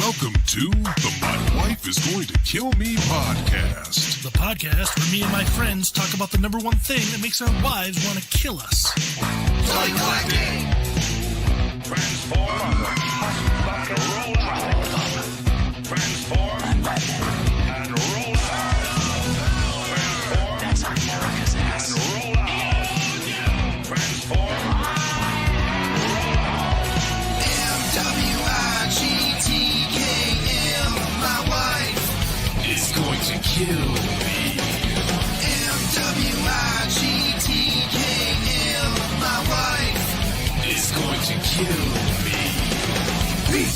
Welcome to the My Wife is Going to Kill Me podcast. The podcast where me and my friends talk about the number one thing that makes our wives want to kill us. Toy collecting! Transform and roll out. Transform and roll out. Transform That's America's ass. and roll out. Transform. M-W-I-G-T-K-M, my wife Is going to kill me. M-W-I-G-T-K-M, my wife Is going to kill me.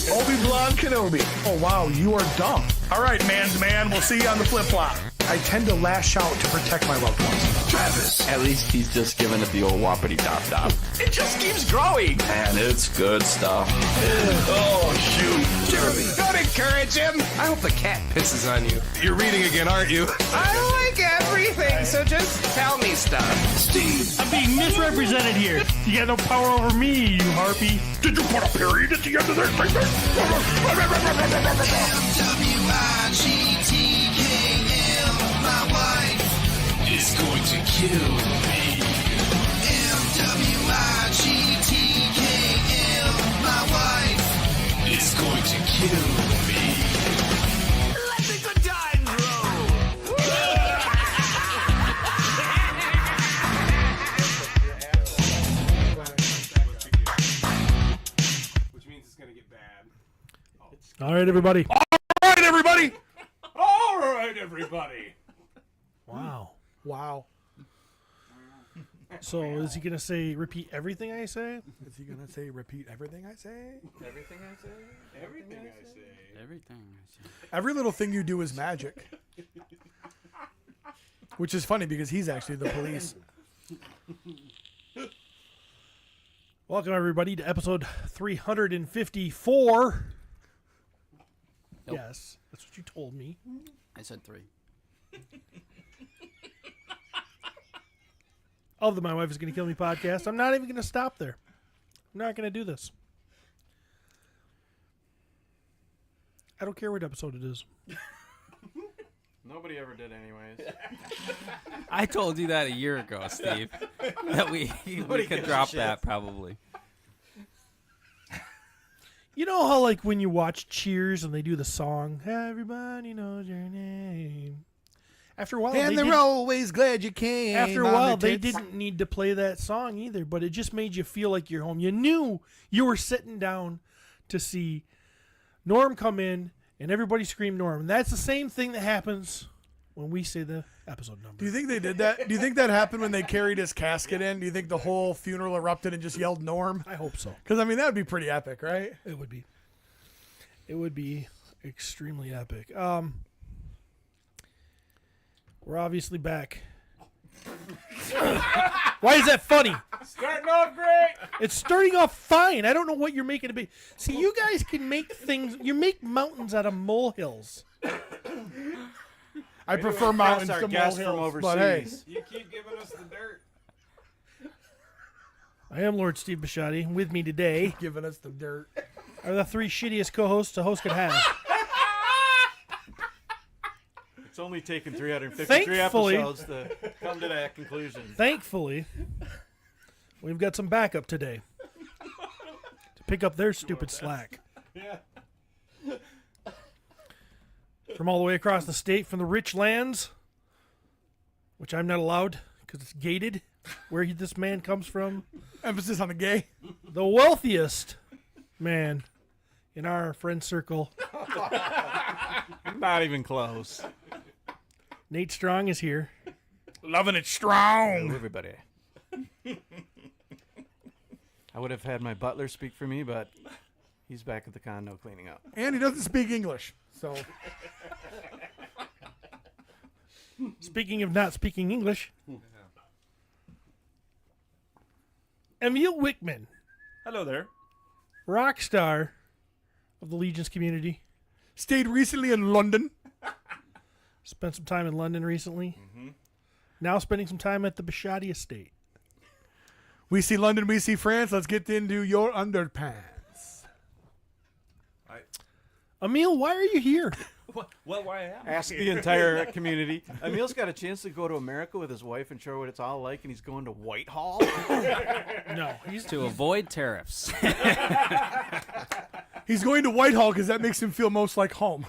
Obi-Wan Kenobi. Oh, wow, you are dumb. All right, man's man, we'll see you on the flip-flop. I tend to lash out to protect my loved ones. Travis. At least he's just giving it the old whoppity top top. It just keeps growing. Man, it's good stuff. Oh, shoot. Jeremy. Don't encourage him. I hope the cat pisses on you. You're reading again, aren't you? I like everything, so just tell me stuff. Steve. I'm being misrepresented here. You got no power over me, you harpy. Did you put a period at the end of that statement? M-W-I-G-T-K-M, my wife Is going to kill me. M-W-I-G-T-K-M, my wife Is going to kill me. Let the good times roll. Which means it's gonna get bad. All right, everybody. All right, everybody. All right, everybody. Wow. Wow. So is he going to say, repeat everything I say? Is he going to say, repeat everything I say? Everything I say. Everything I say. Everything I see. Every little thing you do is magic. Which is funny because he's actually the police. Welcome, everybody, to episode 354. Nope. Yes, that's what you told me. I said 3. Of the My Wife is Going to Kill Me podcast. I'm not even going to stop there. I'm not going to do this. I don't care what episode it is. Nobody ever did, anyways. I told you that a year ago, Steve. That we could drop that probably. You know how, like, when you watch Cheers and they do the song, everybody knows your name. After a while, And they're always glad you came. after a on while, their they tits. didn't need to play that song either, but it just made you feel like you're home. You knew you were sitting down to see Norm come in and everybody scream Norm. And that's the same thing that happens when we say the episode number. Do you think they did that? Do you think that happened when they carried his casket in? Do you think the whole funeral erupted and just yelled Norm? I hope so. Because, I mean, that would be pretty epic, right? It would be. It would be extremely epic. We're obviously back. Why is that funny? Starting off great. It's starting off fine. I don't know what you're making it be. See, you guys can make things. You make mountains out of molehills. I prefer mountains Our to guest molehills, from but hey. overseas. You keep giving us the dirt. I am Lord Steve Bisciotti. With me today Giving us the dirt. are the 3 shittiest co-hosts a host could have. It's only taken 353 Thankfully- episodes to come to that conclusion. Thankfully, we've got some backup today to pick up their stupid slack. Yeah. From all the way across the state, from the rich lands, which I'm not allowed because it's gated, where this man comes from. Emphasis on the gay. The wealthiest man in our friend circle, Not even close. Nate Strong, is here. Loving it strong. Everybody. I would have had my butler speak for me, but he's back at the condo cleaning up. And he doesn't speak English. So, Speaking of not speaking English, Emil Wickman, Hello there. rock star of the Legions community, stayed recently in London. spent some time in London recently. Now spending some time at the Bisciotti estate. We see London, we see France. Let's get into your underpants. Emil, why are you here? Well, why I am? Ask the entire community. Emil's got a chance to go to America with his wife and show what it's all like, and he's going to Whitehall. No, he's To avoid tariffs. He's going to Whitehall because that makes him feel most like home.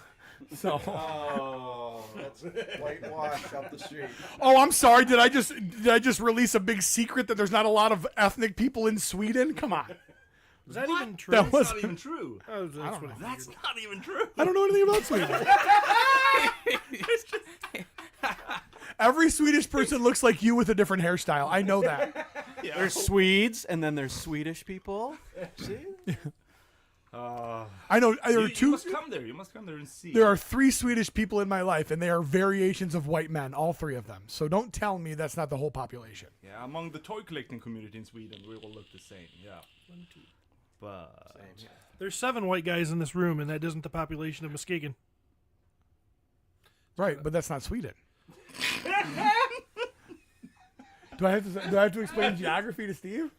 So. Oh, that's whitewash up the street. Oh, I'm sorry. Did I just release a big secret that there's not a lot of ethnic people in Sweden? Come on. Is that even true? That That's was. not even true. Oh, that's what I That's figured. not even true. I don't know anything about Sweden. Every Swedish person looks like you with a different hairstyle. I know that. There's Swedes, and then there's Swedish people. See? I know there are You two. must come there. You must come there and see. There are 3 Swedish people in my life, and they are variations of white men, all 3 of them. So don't tell me that's not the whole population. Yeah, among the toy collecting community in Sweden, we all look the same. Yeah. But There's 7 white guys in this room, and that isn't the population of Muskegon. Right, but that's not Sweden. Do I have to explain geography to Steve?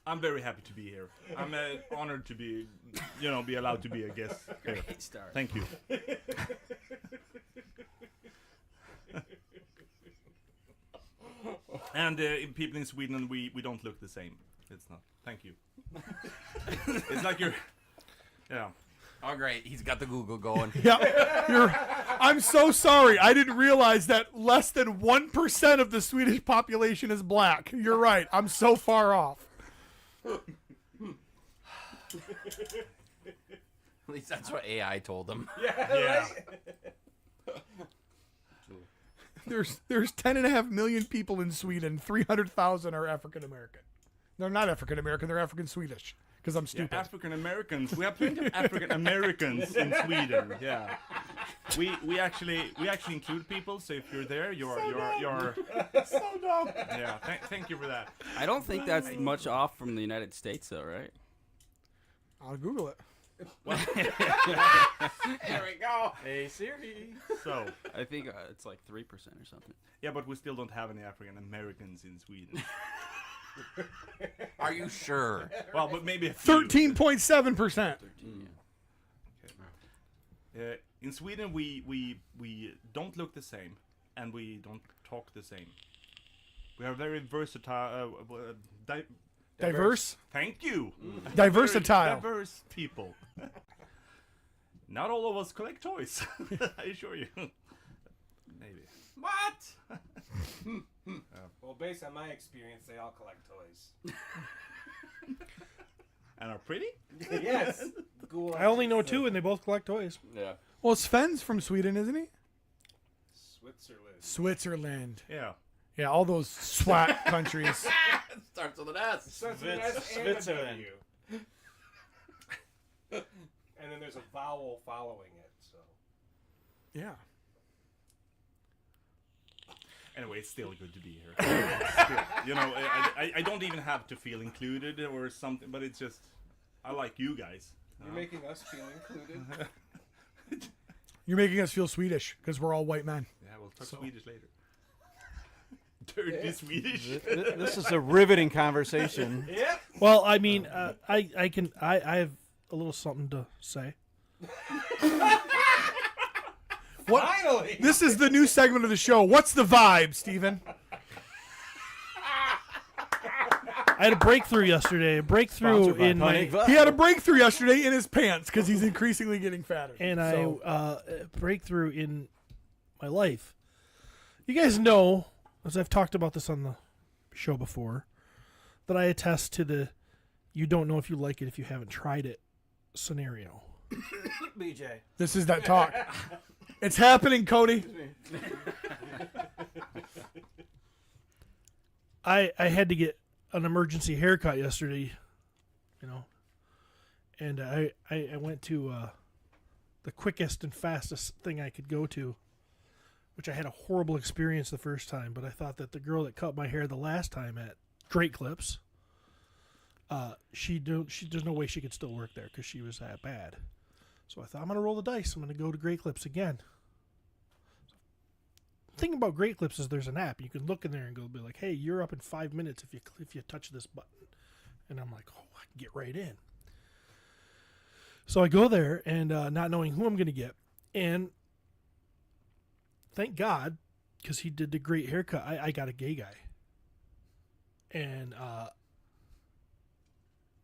I'm very happy to be here. I'm honored to be allowed to be a guest here. Great start. Thank you. And people in Sweden, we don't look the same. It's not. Thank you. It's like you're. Yeah. Oh, great. He's got the Google going. Yeah, I'm so sorry. I didn't realize that less than 1% of the Swedish population is black. You're right. I'm so far off. At least that's what AI told him. Yeah. There's 10.5 million people in Sweden. 300,000 are African American. They're not African American. They're African Swedish. Because I'm stupid. African Americans. We have plenty of African Americans in Sweden. Yeah. We actually include people. So if you're there, you're so dumb. yeah. Thank you for that. I don't think that's much off from the United States, though, right? I'll Google it. There we go. Hey, Siri. So I think it's like 3% or something. yeah, but we still don't have any African Americans in Sweden. Are you sure? Well, but maybe a few. 13.7%. In Sweden, we don't look the same, and we don't talk the same. We are very versatile. Diverse? Thank you. Diversitile. Very diverse people. Not all of us collect toys. I assure you. Maybe. What? Well, based on my experience, they all collect toys. And are pretty? Yes. Cool. I only know 2, and they both collect toys. Yeah. Well, Sven's from Sweden, isn't he? Switzerland. Switzerland. Yeah. Yeah, all those SWAT countries. Starts with an S. Switzerland. And then there's a vowel following it. So. Yeah. Anyway, it's still good to be here. Still, I don't even have to feel included or something, but it's just, I like you guys. You're making us feel included. You're making us feel Swedish because we're all white men. Yeah, we'll talk Swedish later. Dirty Swedish. This is a riveting conversation. Well, I mean, I have a little something to say. What? Finally! This is the new segment of the show. What's the vibe, Steven? I had a breakthrough yesterday. A breakthrough Sponsored by in my Pony He had a breakthrough yesterday in his pants because he's increasingly getting fatter. and So, a breakthrough in my life. You guys know, as I've talked about this on the show before, that I attest to the "you don't know if you like it if you haven't tried it" scenario. BJ. this is that talk. It's happening, Cody. I had to get an emergency haircut yesterday, and I went to the quickest and fastest thing I could go to, which I had a horrible experience the first time, but I thought that the girl that cut my hair the last time at Great Clips, there's no way she could still work there because she was that bad. So I thought, I'm going to roll the dice. I'm going to go to Great Clips again. The thing about Great Clips is there's an app. You can look in there and be like, hey, you're up in 5 minutes if you touch this button. And I'm like, oh, I can get right in. So I go there and not knowing who I'm going to get. And thank God, because he did the great haircut, I got a gay guy. And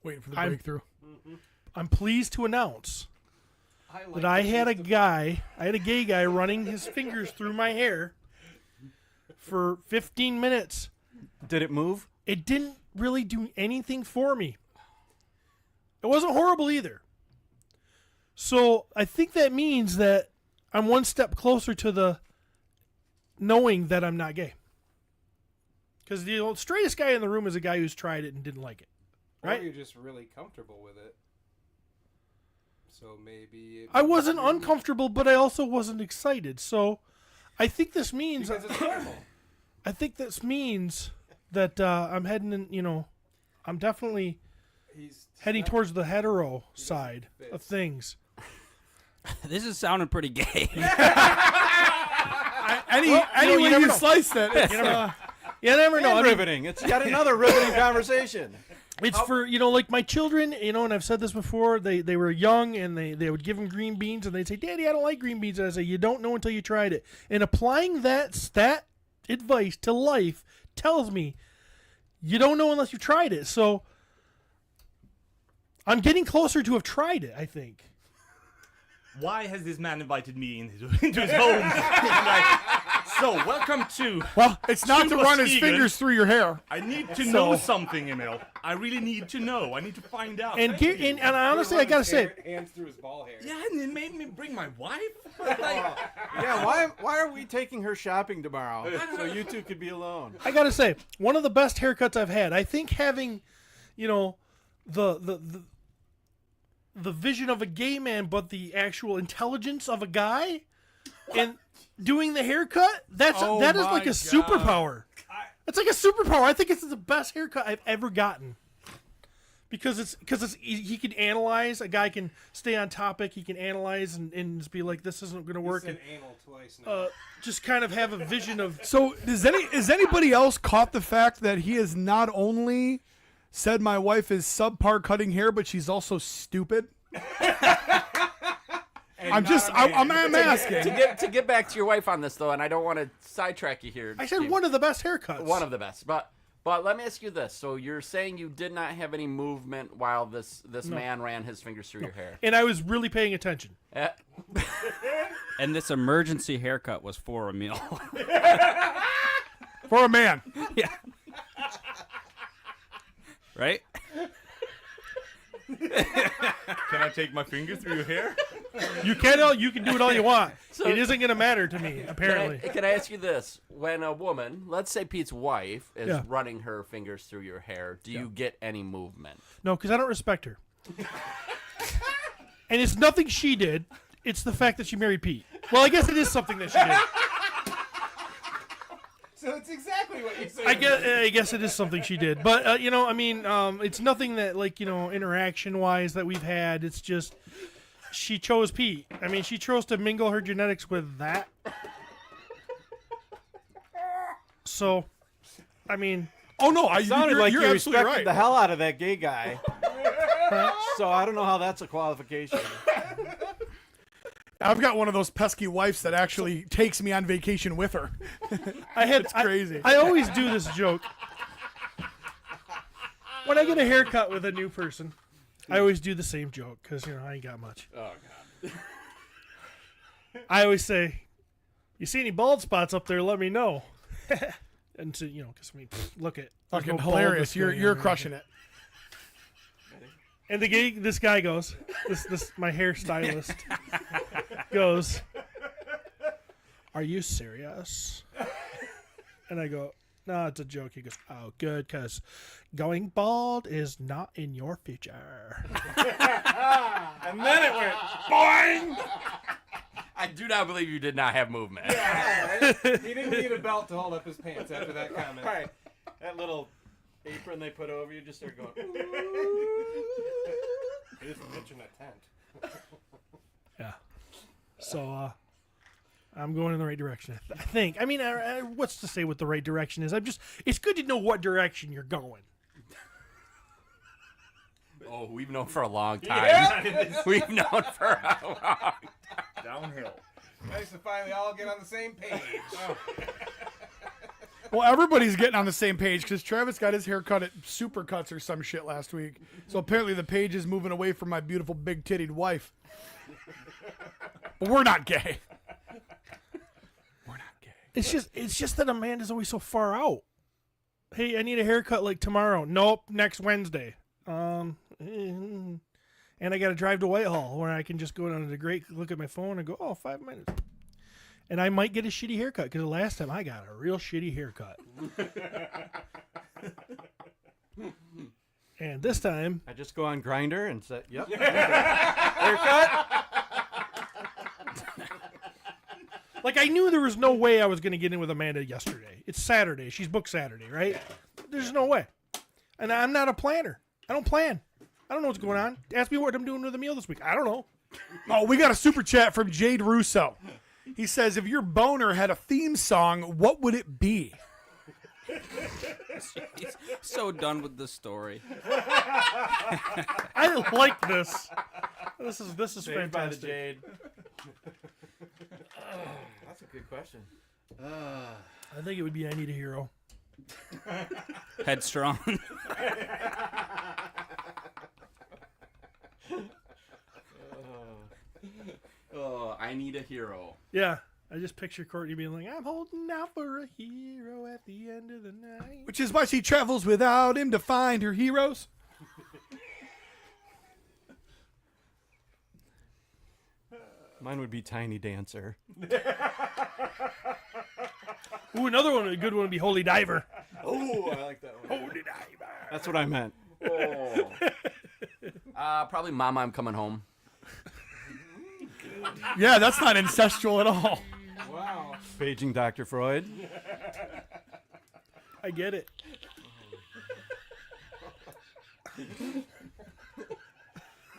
Waiting for the breakthrough. I'm pleased to announce that I had a gay guy running his fingers through my hair for 15 minutes. Did it move? It didn't really do anything for me. It wasn't horrible either. So I think that means that I'm one step closer to the knowing that I'm not gay. Because the straightest guy in the room is a guy who's tried it and didn't like it. Right? Or you're just really comfortable with it. So maybe... I wasn't uncomfortable, but I also wasn't excited. So I think this means... Because it's normal. I think this means that I'm heading in, I'm definitely heading towards the hetero side of things. This is sounding pretty gay. Any way never you know. slice that, it's, You never know. And riveting. It's yet another riveting conversation. It's for, like my children, and I've said this before, they were young and they would give them green beans and they'd say, Daddy, I don't like green beans. And I say, you don't know until you tried it. And applying that advice to life tells me you don't know unless you tried it. So I'm getting closer to have tried it, I think. Why has this man invited me into his home? Like, so, welcome to... well, it's not to run his fingers through your hair. I need to know something, Emil. I really need to know. I need to find out. And honestly, I gotta say, Hands through his ball hair. Yeah, and it made me bring my wife? Yeah, why are we taking her shopping tomorrow? So you two could be alone. I gotta say, one of the best haircuts I've had. I think having, the vision of a gay man, but the actual intelligence of a guy, and doing the haircut, that is like a superpower. It's like a superpower. I think it's the best haircut I've ever gotten. Because he can analyze. A guy can stay on topic. He can analyze and just be like, this isn't going to work. Said anal twice now. Just kind of have a vision of. So, is anybody else caught the fact that he has not only said my wife is subpar cutting hair, but she's also stupid? I'm asking. To get back to your wife on this though, and I don't want to sidetrack you here. I said Steve. one of the best haircuts. One of the best, but let me ask you this: so you're saying you did not have any movement while this man ran his fingers through your hair, And I was really paying attention. And this emergency haircut was for a meal. For a man. Yeah. Right? Can I take my finger through your hair? You can do it all you want. It isn't going to matter to me, apparently. Can I ask you this: when a woman, let's say Pete's wife, is Yeah. running her fingers through your hair, do you get any movement? No, because I don't respect her. And it's nothing she did. It's the fact that she married Pete. Well, I guess it is something that she did. So it's exactly what you said. I guess it is something she did. But, it's nothing that, interaction-wise that we've had. It's just she chose Pete. I mean, she chose to mingle her genetics with that. So, I mean... Oh, no, Sounded like you're you absolutely respected right. the hell out of that gay guy. So I don't know how that's a qualification. I've got one of those pesky wives that actually takes me on vacation with her. It's crazy. I always do this joke. When I get a haircut with a new person, I always do the same joke because, I ain't got much. Oh God! I always say, you see any bald spots up there, let me know. And so, because look at Fucking hilarious. You're crushing it. And this guy goes, this my hairstylist goes, are you serious? And I go, no, it's a joke. He goes, oh, good, because going bald is not in your future. And then it went boing. I do not believe you did not have movement. Yeah, right? He didn't need a belt to hold up his pants after that comment. Right. That little apron they put over you just started going. He was pitching a tent. Yeah. So, I'm going in the right direction, I think. I mean, what's to say what the right direction is? It's good to know what direction you're going. Oh, we've known for a long time. We've known for a long time. Downhill. Nice to finally all get on the same page. Well, everybody's getting on the same page because Travis got his hair cut at Supercuts or some shit last week. So apparently the page is moving away from my beautiful big-tittied wife. But we're not gay. We're not gay. It's just that Amanda's always so far out. Hey, I need a haircut like tomorrow. Nope, next Wednesday. And I got to drive to Whitehall where I can just go down to the Great, look at my phone, and go, oh, 5 minutes. And I might get a shitty haircut because the last time I got a real shitty haircut. And this time, I just go on Grindr and say, yep. Haircut? like, I knew there was no way I was going to get in with Amanda yesterday. It's Saturday. She's booked Saturday, right? There's no way. And I'm not a planner. I don't plan. I don't know what's going on. Ask me what I'm doing with the meal this week. I don't know. Oh, we got a super chat from Jade Russo. He says, if your boner had a theme song, what would it be? He's so done with the story. I like this. This is Saved by the fantastic. Jade. That's a good question. I think it would be I Need a Hero. Headstrong. Oh, I need a hero. Yeah. I just picture Courtney being like, I'm holding out for a hero at the end of the night. Which is why she travels without him to find her heroes. Mine would be Tiny Dancer. Ooh, another one, a good one would be Holy Diver. Oh, I like that one. Holy Diver. That's what I meant. Oh. Probably Mama, I'm Coming Home. Yeah, that's not ancestral at all. Wow. Paging Dr. Freud. I get it.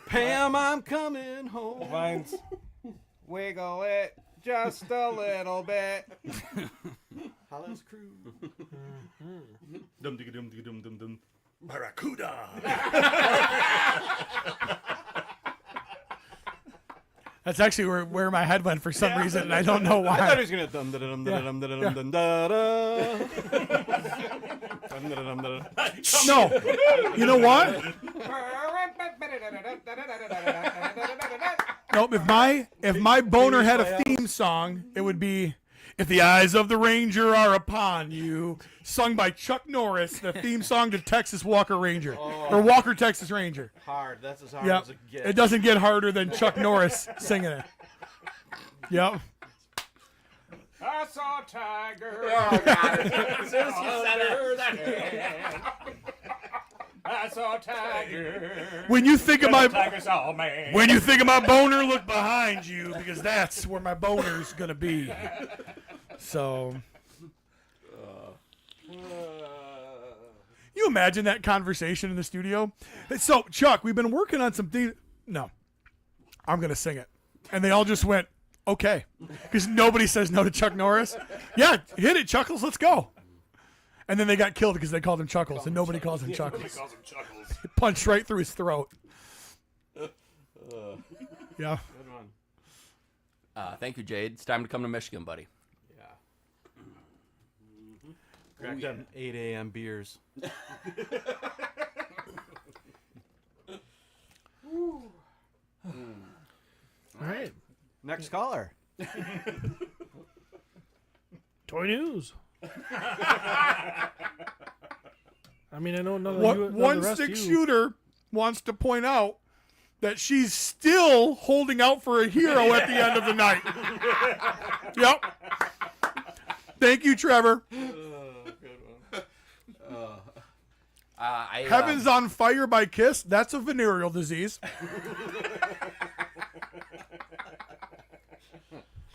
Pam, I'm coming home. Mine's wiggle it just a little bit. Hollis Crew. Dum digga dum digga dum dum dum. Barracuda. That's actually where my head went for some reason, and I don't know I thought why. he was gonna dum da dum da dum da dum dum da da. Dum da dum da. No. You know what? Nope. If my boner had a theme song, it would be "If the Eyes of the Ranger Are Upon You," sung by Chuck Norris, the theme song to Texas Walker Ranger or Walker Texas Ranger. Hard. That's as hard Yep. as it gets. It doesn't get harder than Chuck Norris singing it. Yep. I saw a tiger. Oh, God. As soon as you said it. I saw a tiger. When you think of my Tiger saw me. when you think of my boner, look behind you because that's where my boner's gonna be. So. You imagine that conversation in the studio? So, Chuck, we've been working on some things. No, I'm going to sing it. And they all just went, okay. Because nobody says no to Chuck Norris. Yeah, hit it, Chuckles, let's go. And then they got killed because they called him Chuckles, and nobody calls him Chuckles. Nobody calls him Chuckles. It punched right through his throat. Yeah. Good one. Thank you, Jade. It's time to come to Michigan, buddy. Yeah. Cracked up 8 a.m. beers. All right. Next caller. Toy news. I mean, I know none of What, you, none of one the rest stick of you. shooter wants to point out that she's still holding out for a hero at the end of the night. Yep. Thank you, Trevor. Heaven's on Fire by Kiss. That's a venereal disease.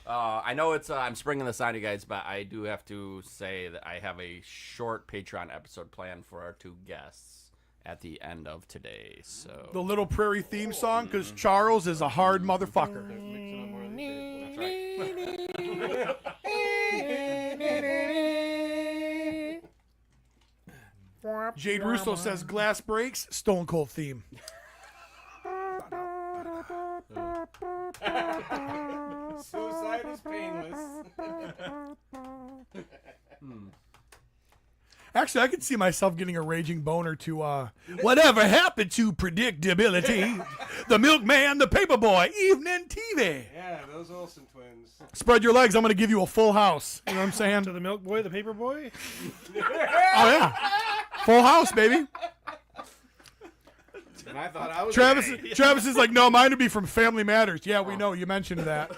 I know it's I'm springing this on you guys, but I do have to say that I have a short Patreon episode planned for our two guests at the end of today. So The Little Prairie theme song, because Charles is a hard motherfucker. Jade Russo says glass breaks, Stone Cold theme. Suicide is painless. Actually, I could see myself getting a raging boner to whatever happened to predictability. The Milkman, the Paperboy, evening TV. Yeah, those Olsen twins. Spread your legs. I'm going to give you a full house. You know what I'm saying? To the Milk Boy, the Paper Boy. Oh, yeah. Full house, baby. And I thought I was Travis is like, no, mine would be from Family Matters. Yeah, we know. You mentioned that.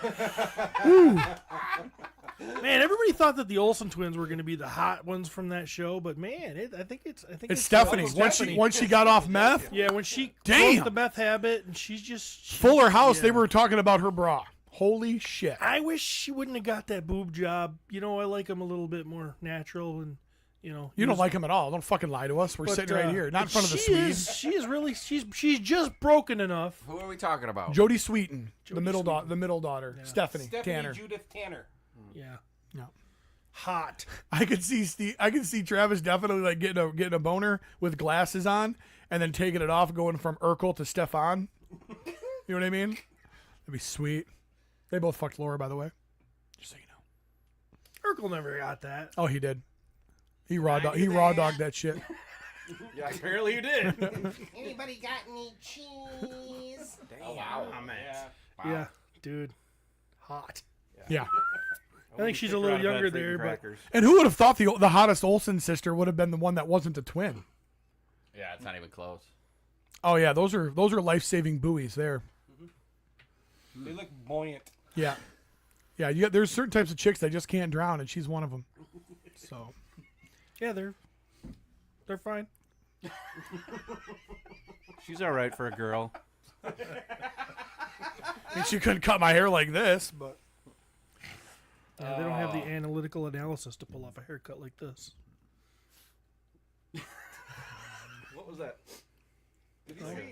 Man, everybody thought that the Olsen twins were going to be the hot ones from that show, but man, I think it's It's Stephanie. Once she got off meth, yeah, when she Damn. broke the meth habit, and she's just Fuller House, yeah. they were talking about her bra. Holy shit. I wish she wouldn't have got that boob job. You know, I like them a little bit more natural, and you know, You don't like him at all. Don't fucking lie to us. We're sitting right here, not in front of the She Swedes. she's just broken enough. Who are we talking about? Jodie Sweetin, the Jodie middle Sweetin. the middle daughter, Stephanie Tanner. Judith Tanner. Yeah, No. hot. I could see Travis definitely like getting a boner with glasses on and then taking it off, going from Urkel to Stefan. You know what I mean? That'd be sweet. They both fucked Laura, by the way. Just so you know. Urkel never got that. Oh, he did. He raw dogged that shit. Yeah, apparently you did. Anybody got any cheese? Oh, wow. Yeah, dude, hot. Yeah. I think she's a little younger there, but And who would have thought the hottest Olsen sister would have been the one that wasn't a twin? Yeah, it's not even close. Oh yeah, those are life-saving buoys there. They look buoyant. Yeah. Yeah, there's certain types of chicks that just can't drown, and she's one of them. So, yeah, they're fine. She's all right for a girl. I mean, she couldn't cut my hair like this, but Yeah, they don't have the analytical analysis to pull off a haircut like this. What was that?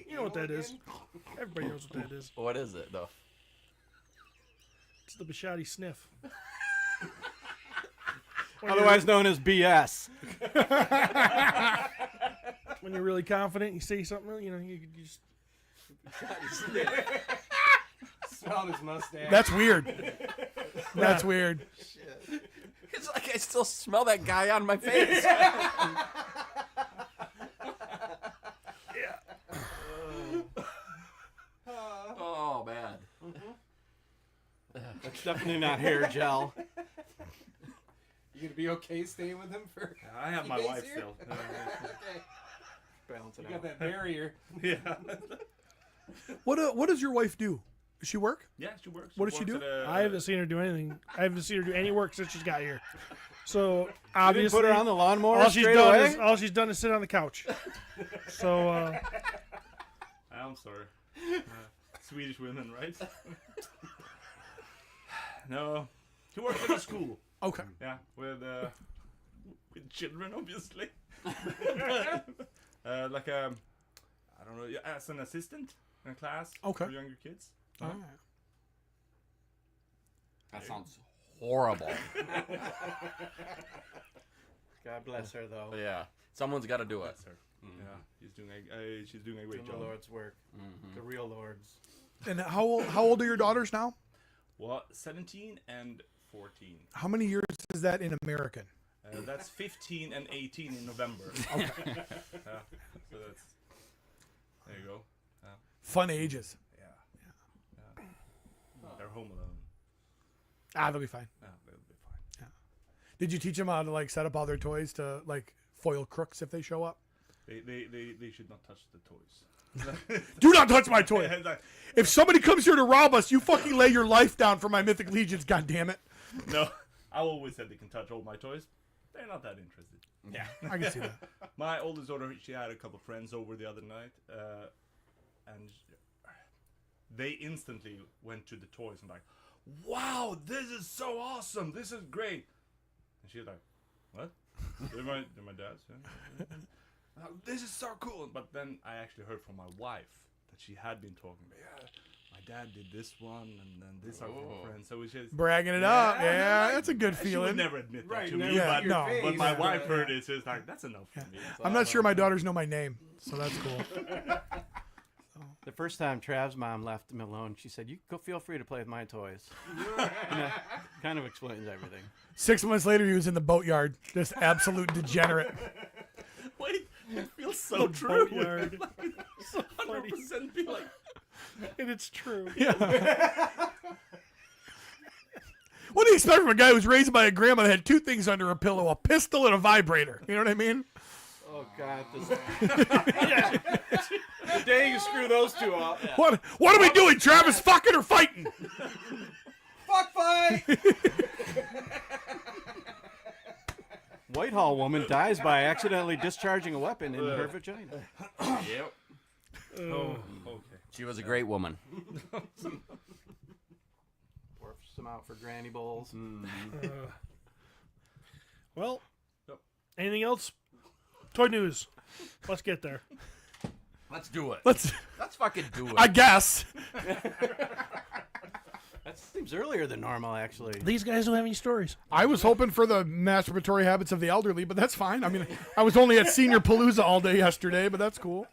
You know what that is. Everybody knows what that is. What is it, though? It's the Bishotti sniff. Otherwise known as BS. When you're really confident, you say something, you know, you just... Smelled his mustache. that's weird. That's weird. It's like I still smell that guy on my face. Oh, man. That's definitely not hair gel. You gonna be okay staying with him for? I have my days wife here? still. Okay. Balance You it got out. that barrier. Yeah. What does your wife do? Does she work? Yeah, she works. What does she works do? at I haven't seen her do anything. I haven't seen her do any work since she's got here. So, You didn't obviously... put her on the lawnmower all she's straight done away? is sit on the couch. So I'm sorry. Swedish women, right? No. She works at a school. Okay. Yeah, with children, obviously. Like I don't know, as an assistant in a class Okay. for younger kids. All right. That sounds horrible. God bless her, though. But yeah, someone's got to do it. Yeah, she's doing a great Doing the job. Lord's work. The real Lord's. And how old are your daughters now? Well, 17 and 14. How many years is that in American? That's 15 and 18 in November. Okay. So that's there you go. Fun ages. Yeah. They're home alone. They'll be fine. Yeah, they'll be fine. Did you teach them how to like set up all their toys to like foil crooks if they show up? They should not touch the toys. Do not touch my toy. Yeah, like, If somebody comes here to rob us, you fucking lay your life down for my Mythic Legions, goddammit. no, I always said they can touch all my toys. They're not that interested. Yeah. I can see that. My oldest daughter, she had a couple friends over the other night, and they instantly went to the toys and like, "Wow, this is so awesome! This is great!" And she's like, "What? they're my dad's? Yeah. This is so cool!" But then I actually heard from my wife that she had been talking. Yeah, my dad did this one, and then this are from friends. So it's just Bragging it up. Yeah, like, that's a good she would feeling. never admit that Right, to never me, Yeah, but, no. but my Yeah. wife heard it, so it's like, that's enough for me. I'm not sure my daughters know my name, so that's cool. The first time Trav's mom left him alone, she said, "You go, feel free to play with my toys." And that kind of explains everything. 6 months later, he was in the boatyard. Just absolute degenerate. Wait, it feels so true. Boatyard. So 100% be like, And it's true. What do you expect from a guy who was raised by a grandma that had two things under a pillow, a pistol and a vibrator? You know what I mean? Oh, God. The day you screw those two up. What are we doing, Travis? Fucking or fighting? Fuck fight! Whitehall woman dies by accidentally discharging a weapon in her vagina. yep. Okay. She was a great woman. Dwarfs them out for granny bowls. Well, anything else? Toy news. Let's get there. Let's do it. Let's fucking do it. I guess. That seems earlier than normal, actually. These guys don't have any stories. I was hoping for the masturbatory habits of the elderly, but that's fine. I mean, I was only at Senior Palooza all day yesterday, but that's cool.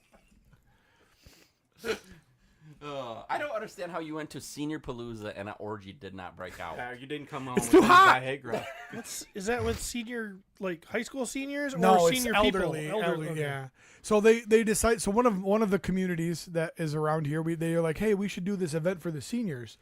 I don't understand how you went to Senior Palooza and an orgy did not break out. You didn't come home It's with too any hot. Viagra. Is that with senior, like high school seniors, or No, senior it's people? elderly. Okay. Yeah. So they decide. So one of the communities that is around here, they are like, hey, we should do this event for the seniors,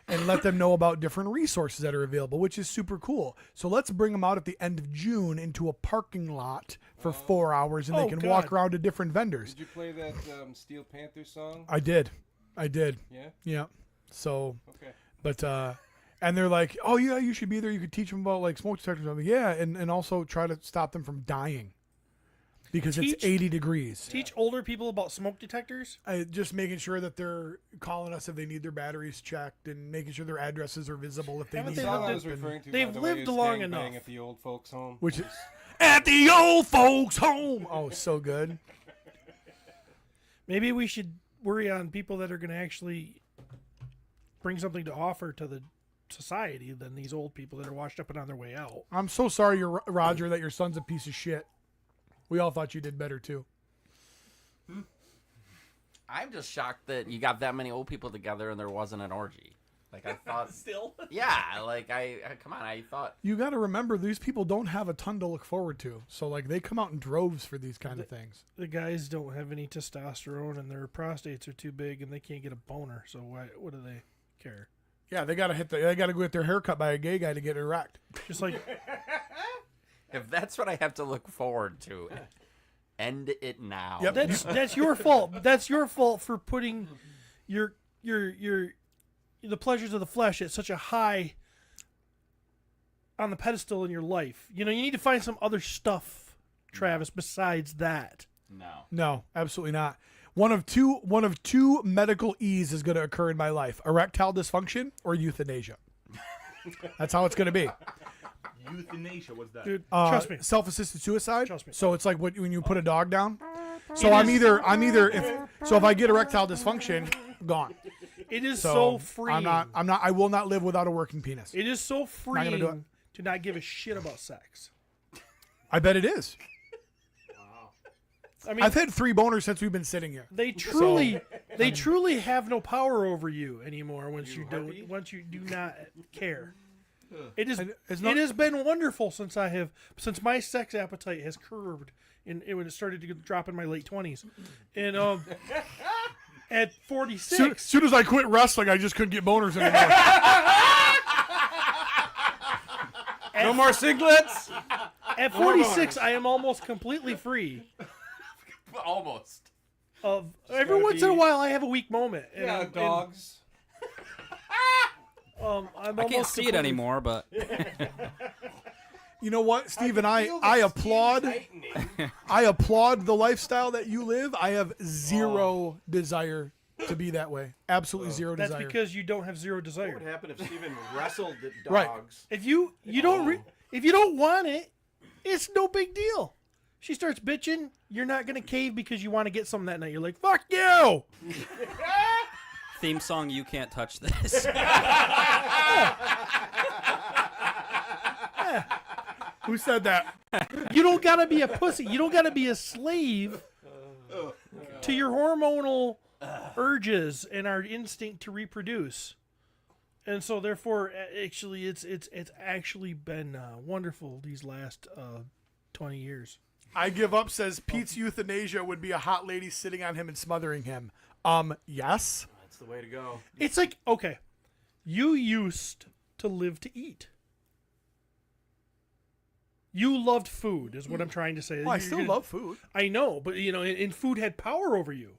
and let them know about different resources that are available, which is super cool. So let's bring them out at the end of June into a parking lot for 4 hours, and they can walk around to different vendors. Did you play that Steel Panther song? I did. Yeah? Yeah. So, Okay. but and they're like, oh yeah, you should be there. You could teach them about like smoke detectors. I'm like, yeah, and also try to stop them from dying because it's 80 degrees. Teach older people about smoke detectors. Just making sure that they're calling us if they need their batteries checked, and making sure their addresses are visible if they Haven't need they The song I help. was referring to, They've by the way, lived is long Gang Bang enough. at the old folks' home. Which is at the old folks' home. Oh, so good. Maybe we should worry on people that are going to actually bring something to offer to the society than these old people that are washed up and on their way out. I'm so sorry, Roger, that your son's a piece of shit. We all thought you did better too. I'm just shocked that you got that many old people together and there wasn't an orgy. Like I thought. Still? Yeah, like I come on, I thought. You got to remember, these people don't have a ton to look forward to. So like they come out in droves for these kind of things. The guys don't have any testosterone and their prostates are too big and they can't get a boner. So what do they care? Yeah, they got to they got to go get their hair cut by a gay guy to get erect. Just like If that's what I have to look forward to, end it now. Yep. that's your fault. That's your fault for putting your the pleasures of the flesh at such a high on the pedestal in your life. You know, you need to find some other stuff, Travis, besides that. No, absolutely not. One of two medical E's is going to occur in my life: erectile dysfunction or euthanasia. That's how it's going to be. Euthanasia, what's that? Dude, trust me. Self-assisted suicide. Trust me. So it's like when you put a dog down. So I'm either if I get erectile dysfunction, gone. It is so freeing. I will not live without a working penis. It is so gonna do it. freeing to not give a shit about sex. I bet it is. I mean, I've had 3 boners since we've been sitting here. they truly have no power over you anymore once you do not care. It has been wonderful since my sex appetite has curbed when it started to drop in my late 20s. And at 46, Soon as I quit wrestling, I just couldn't get boners anymore. No more singlets? at 46 I am almost completely free Almost. of every once in a while I have a weak moment. And Yeah, dogs. I'm I can't almost see it completely- anymore, but You know what, Steve and I applaud. I applaud the lifestyle that you live. I have zero desire to be that way. Absolutely zero That's desire. because you don't have zero What desire. would happen if Steven wrestled the Right. dogs? If you don't want it, it's no big deal. She starts bitching, you're not gonna cave because you want to get something that night. You're like, fuck you! theme song, You Can't Touch This. Who said that? You don't gotta be a pussy. You don't gotta be a slave to your hormonal urges and our instinct to reproduce. And so, therefore, actually, it's actually been wonderful these last 20 years. I give up says Pete's euthanasia would be a hot lady sitting on him and smothering him. Yes. That's the way to go. It's like, okay, you used to live to eat. You loved food, is what I'm trying to say. Well, I still love food. I know, but and food had power over you.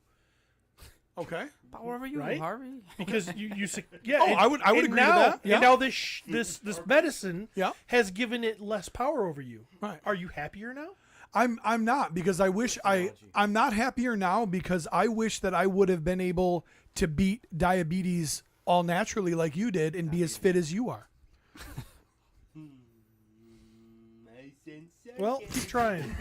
Okay. Power over you, Right? Harvey? Because you yeah. Oh, I would agree with that. Yeah. And now this medicine Yeah. has given it less power over you. Right. Are you happier now? I'm not, because I wish I'm not happier now because I wish that I would have been able to beat diabetes all naturally like you did and be as fit as you are. Well, keep trying.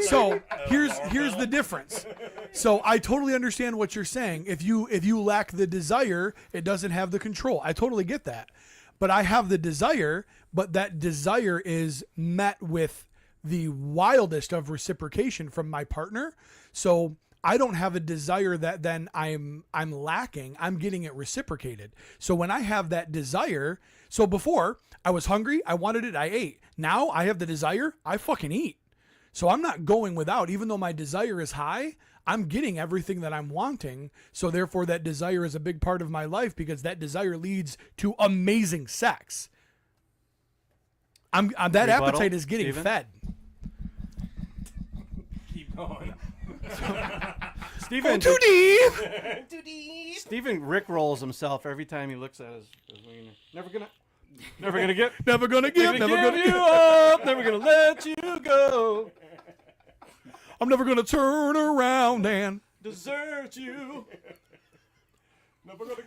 So here's the difference. So I totally understand what you're saying. If you lack the desire, it doesn't have the control. I totally get that. But I have the desire, but that desire is met with the wildest of reciprocation from my partner. So I don't have a desire that then I'm lacking. I'm getting it reciprocated. So when I have that desire, so before I was hungry, I wanted it, I ate. Now I have the desire, I fucking eat. So I'm not going without, even though my desire is high, I'm getting everything that I'm wanting. So therefore that desire is a big part of my life because that desire leads to amazing sex. That appetite is getting fed. Keep going. Steven, Too deep. Steven rickrolls himself every time he looks at his wiener. Never gonna get. Never gonna give. Never gonna you up. Never gonna let you go. I'm never gonna turn around and Desert you.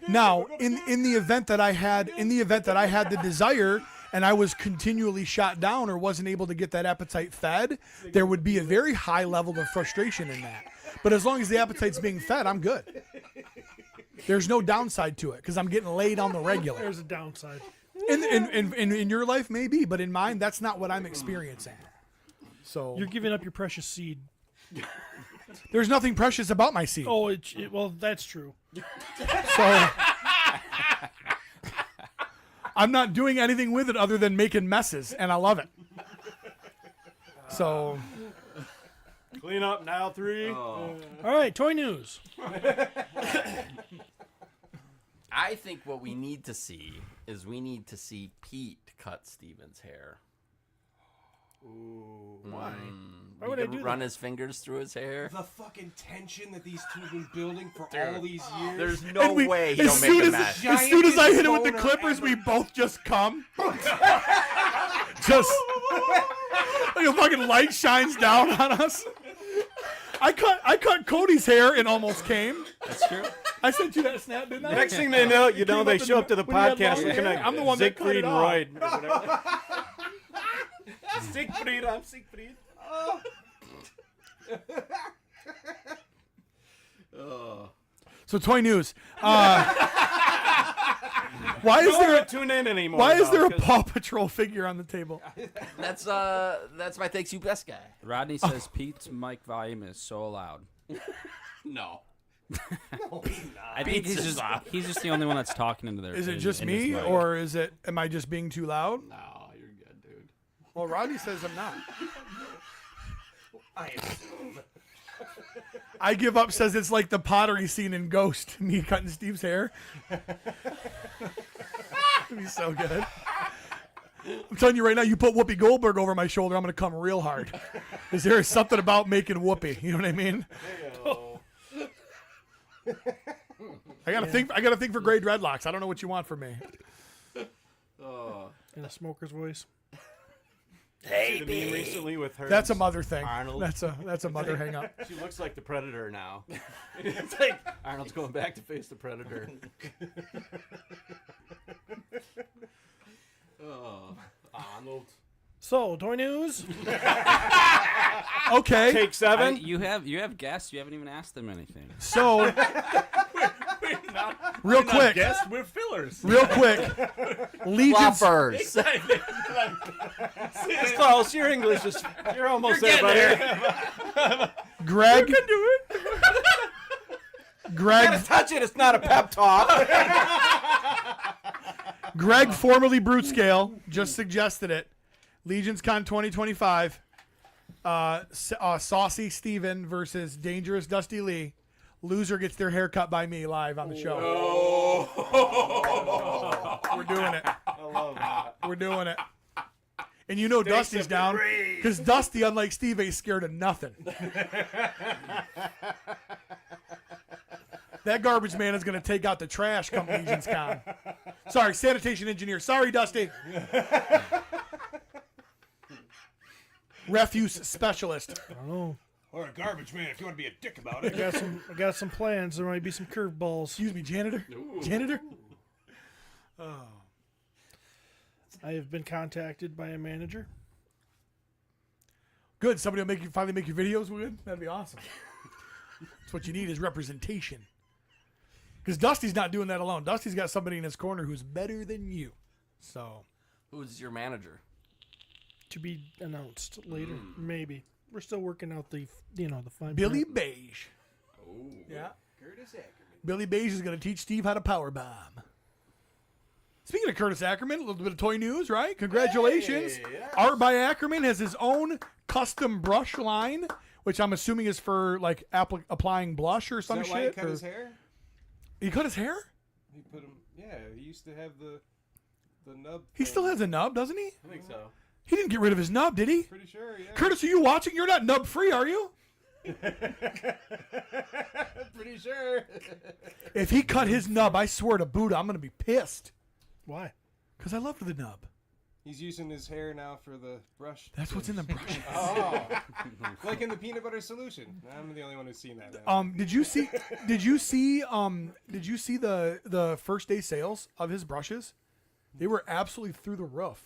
now in the event that I had the desire and I was continually shot down or wasn't able to get that appetite fed, there would be a very high level of frustration in that. But as long as the appetite's being fed, I'm good. There's no downside to it because I'm getting laid on the regular. There's a downside. In your life, maybe, but in mine, that's not what I'm experiencing. So You're giving up your precious seed. there's nothing precious about my seed. Oh, well, that's true. So I'm not doing anything with it other than making messes, and I love it. So Clean up now, 3. All right, toy news. I think what we need to see is Pete cut Steven's hair. Ooh. Why? Why would I do run that? his fingers through his hair. The fucking tension that these two have been building for all these years. There's no way he as don't make soon a as, mess. as soon as I hit it with the Giantest clippers, boner we both just come. Just like a fucking light shines down on us. I cut Cody's hair and almost came. That's true. I sent you that snap, didn't I? Next thing they know, they show up to the when you had podcast long looking hair, like I'm the one that cut Siegfried it and off. Roy. or whatever. Siegfried, I'm Siegfried. So toy news. Why is No there one a would tune in anymore. Why is though, there a 'cause Paw Patrol figure on the table? That's my thanks you best guy. Rodney says Pete's mic volume is so loud. No. I think he's just the only one that's talking into their. Is it in- just in his me, mic. or am I just being too loud? No, you're good, dude. Well, Rodney says I'm not. I give up says it's like the pottery scene in Ghost. Me cutting Steve's hair. It'd be so good. I'm telling you right now, you put Whoopi Goldberg over my shoulder, I'm gonna come real hard. Because there is something about making Whoopi. You know what I mean? I gotta think for gray dreadlocks. I don't know what you want from me. In a smoker's voice. the meme recently with her. That's a mother thing. Arnold. That's a mother hang up. She looks like the Predator now. It's like Arnold's going back to face the Predator. Arnold. So, toy news. Okay. Take 7. You have guests. You haven't even asked them anything. So real quick. Guess we're fillers. Real quick. Legion's Fluffers. It's close. Your English is. You're almost there, buddy. Greg. Greg, Touch it. It's not a pep talk. Greg, formerly Brute Scale, just suggested it. Legions Con 2025. Saucy Steven versus Dangerous Dusty Lee. Loser gets their hair cut by me live on the show. We're doing it. I love that. We're doing it. And you know Dusty's down because Dusty, unlike Steve, ain't scared of nothing. That garbage man is going to take out the trash come Legions Con. Sorry, sanitation engineer. Sorry, Dusty. Refuse specialist. I don't know. Or a garbage man if you want to be a dick about it. I got some plans. There might be some curveballs. Excuse me, janitor. Janitor. I have been contacted by a manager. Good. Somebody will finally make your videos good. That'd be awesome. That's what you need is representation. Because Dusty's not doing that alone. Dusty's got somebody in his corner who's better than you. So, Who's your manager? To be announced later, maybe. We're still working out the fine Billy print. Beige. Oh. Yeah. Curtis Ackerman. Billy Beige is going to teach Steve how to power bomb. Speaking of Curtis Ackerman, a little bit of toy news, right? Congratulations. Hey, yes. Art by Ackerman has his own custom brush line, which I'm assuming is for like applying blush or some Is that shit. why he cut or- his hair? He cut his hair? He put him. Yeah, he used to have the nub. He still thing. has a nub, doesn't he? I think so. He didn't get rid of his nub, did he? Pretty sure. Yeah. Curtis, are you watching? You're not nub free, are you? Pretty sure. If he cut his nub, I swear to Buddha, I'm going to be pissed. Why? Because I loved the nub. He's using his hair now for the brush. That's what's in the brush. Oh, like in the peanut butter solution. I'm the only one who's seen that now. Did you see the first day sales of his brushes? They were absolutely through the roof.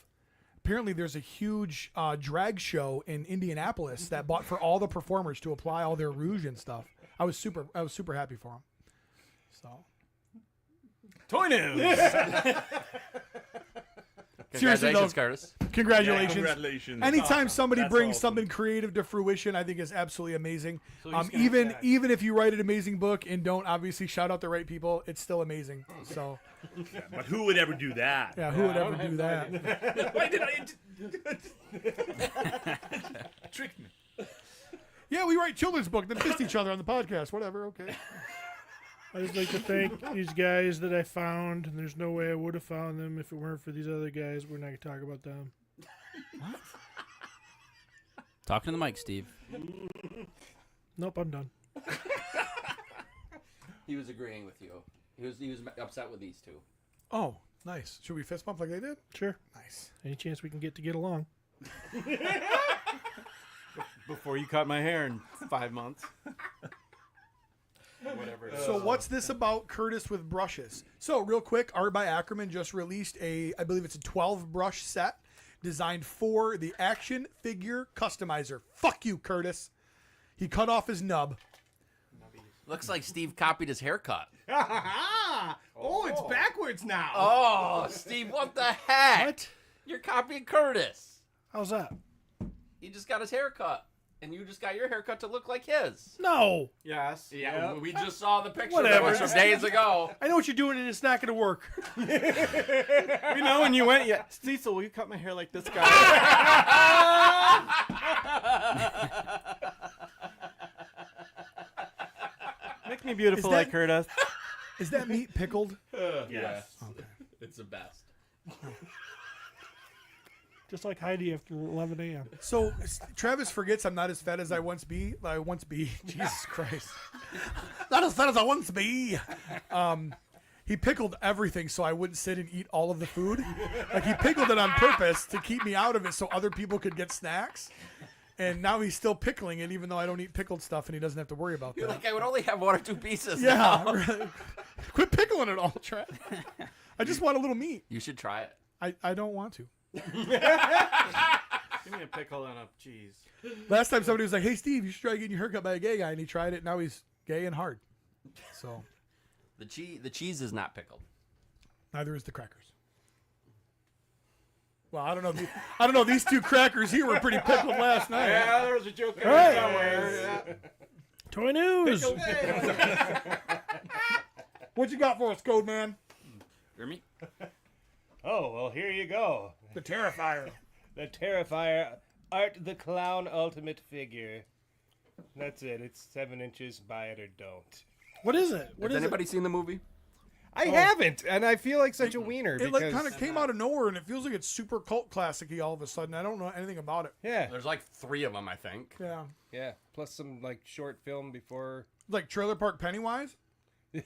Apparently there's a huge drag show in Indianapolis that bought for all the performers to apply all their rouge and stuff. I was super happy for him. So Toy news. seriously though, Congratulations, Curtis. congratulations. Congratulations. Anytime somebody That's brings awesome. something creative to fruition, I think is absolutely amazing. So he's gonna have to- Even if you write an amazing book and don't obviously shout out the right people, it's still amazing. So But who would ever do that? yeah, who would ever do that? Why did I trick me? Yeah, we write children's book, then fist each other on the podcast. Whatever, okay. I just like to thank these guys that I found, and there's no way I would have found them if it weren't for these other guys. We're not going to talk about them. Talking to the mic, Steve. Nope, I'm done. He was agreeing with you. He was upset with these two. Oh, nice. Should we fist bump like they did? Sure. Nice. Any chance we can get along? Before you cut my hair in 5 months. Whatever it is. So what's this about Curtis with brushes? So real quick, Art by Ackerman just released I believe it's a 12 brush set designed for the action figure customizer. Fuck you, Curtis. He cut off his nub. Looks like Steve copied his haircut. Oh, it's backwards now. Oh, Steve, what the heck? What? You're copying Curtis. How's that? He just got his haircut, and you just got your haircut to look like his. No. Yes. Yeah, we just saw the picture Whatever. that was from days ago. I know what you're doing, and it's not going to work. You know when you went, yeah. Cecil, will you cut my hair like this guy? Make me beautiful Is that- like Curtis. Is that meat pickled? Yes. It's the best. Just like Heidi after 11 a.m. So Travis forgets I'm not as fat as I once be. Jesus Christ. Not as fat as I once be. He pickled everything so I wouldn't sit and eat all of the food. Like he pickled it on purpose to keep me out of it so other people could get snacks. And now he's still pickling it even though I don't eat pickled stuff and he doesn't have to worry about You're that. like, I would only have 1 or 2 pieces. Yeah. now. Really. Quit pickling it all, Trav. I just want a little meat. You should try it. I don't want to. Give me a pickle and a cheese. Last time somebody was like, "Hey Steve, you should try getting your haircut by a gay guy," and he tried it. Now he's gay and hard. So The cheese is not pickled. neither is the crackers. Well, I don't know. I don't know. These two crackers here were pretty pickled last night. Yeah, there was a joke in All right. there somewhere. Yeah. Toy news. What you got for us, Code Man? Grimmy? Oh, well, here you go. The Terrifier. The Terrifier Art the Clown Ultimate Figure. That's it. It's 7 inches. Buy it or don't. What is it? What Has is anybody seen the movie? I haven't, and I feel like such a wiener. It because, kind of came out of nowhere, and it feels like it's super cult classic-y all of a sudden. I don't know anything about it. Yeah, There's like 3 of them, I think. Yeah. yeah. Plus some like short film before. Like Trailer Park Pennywise? Kinda,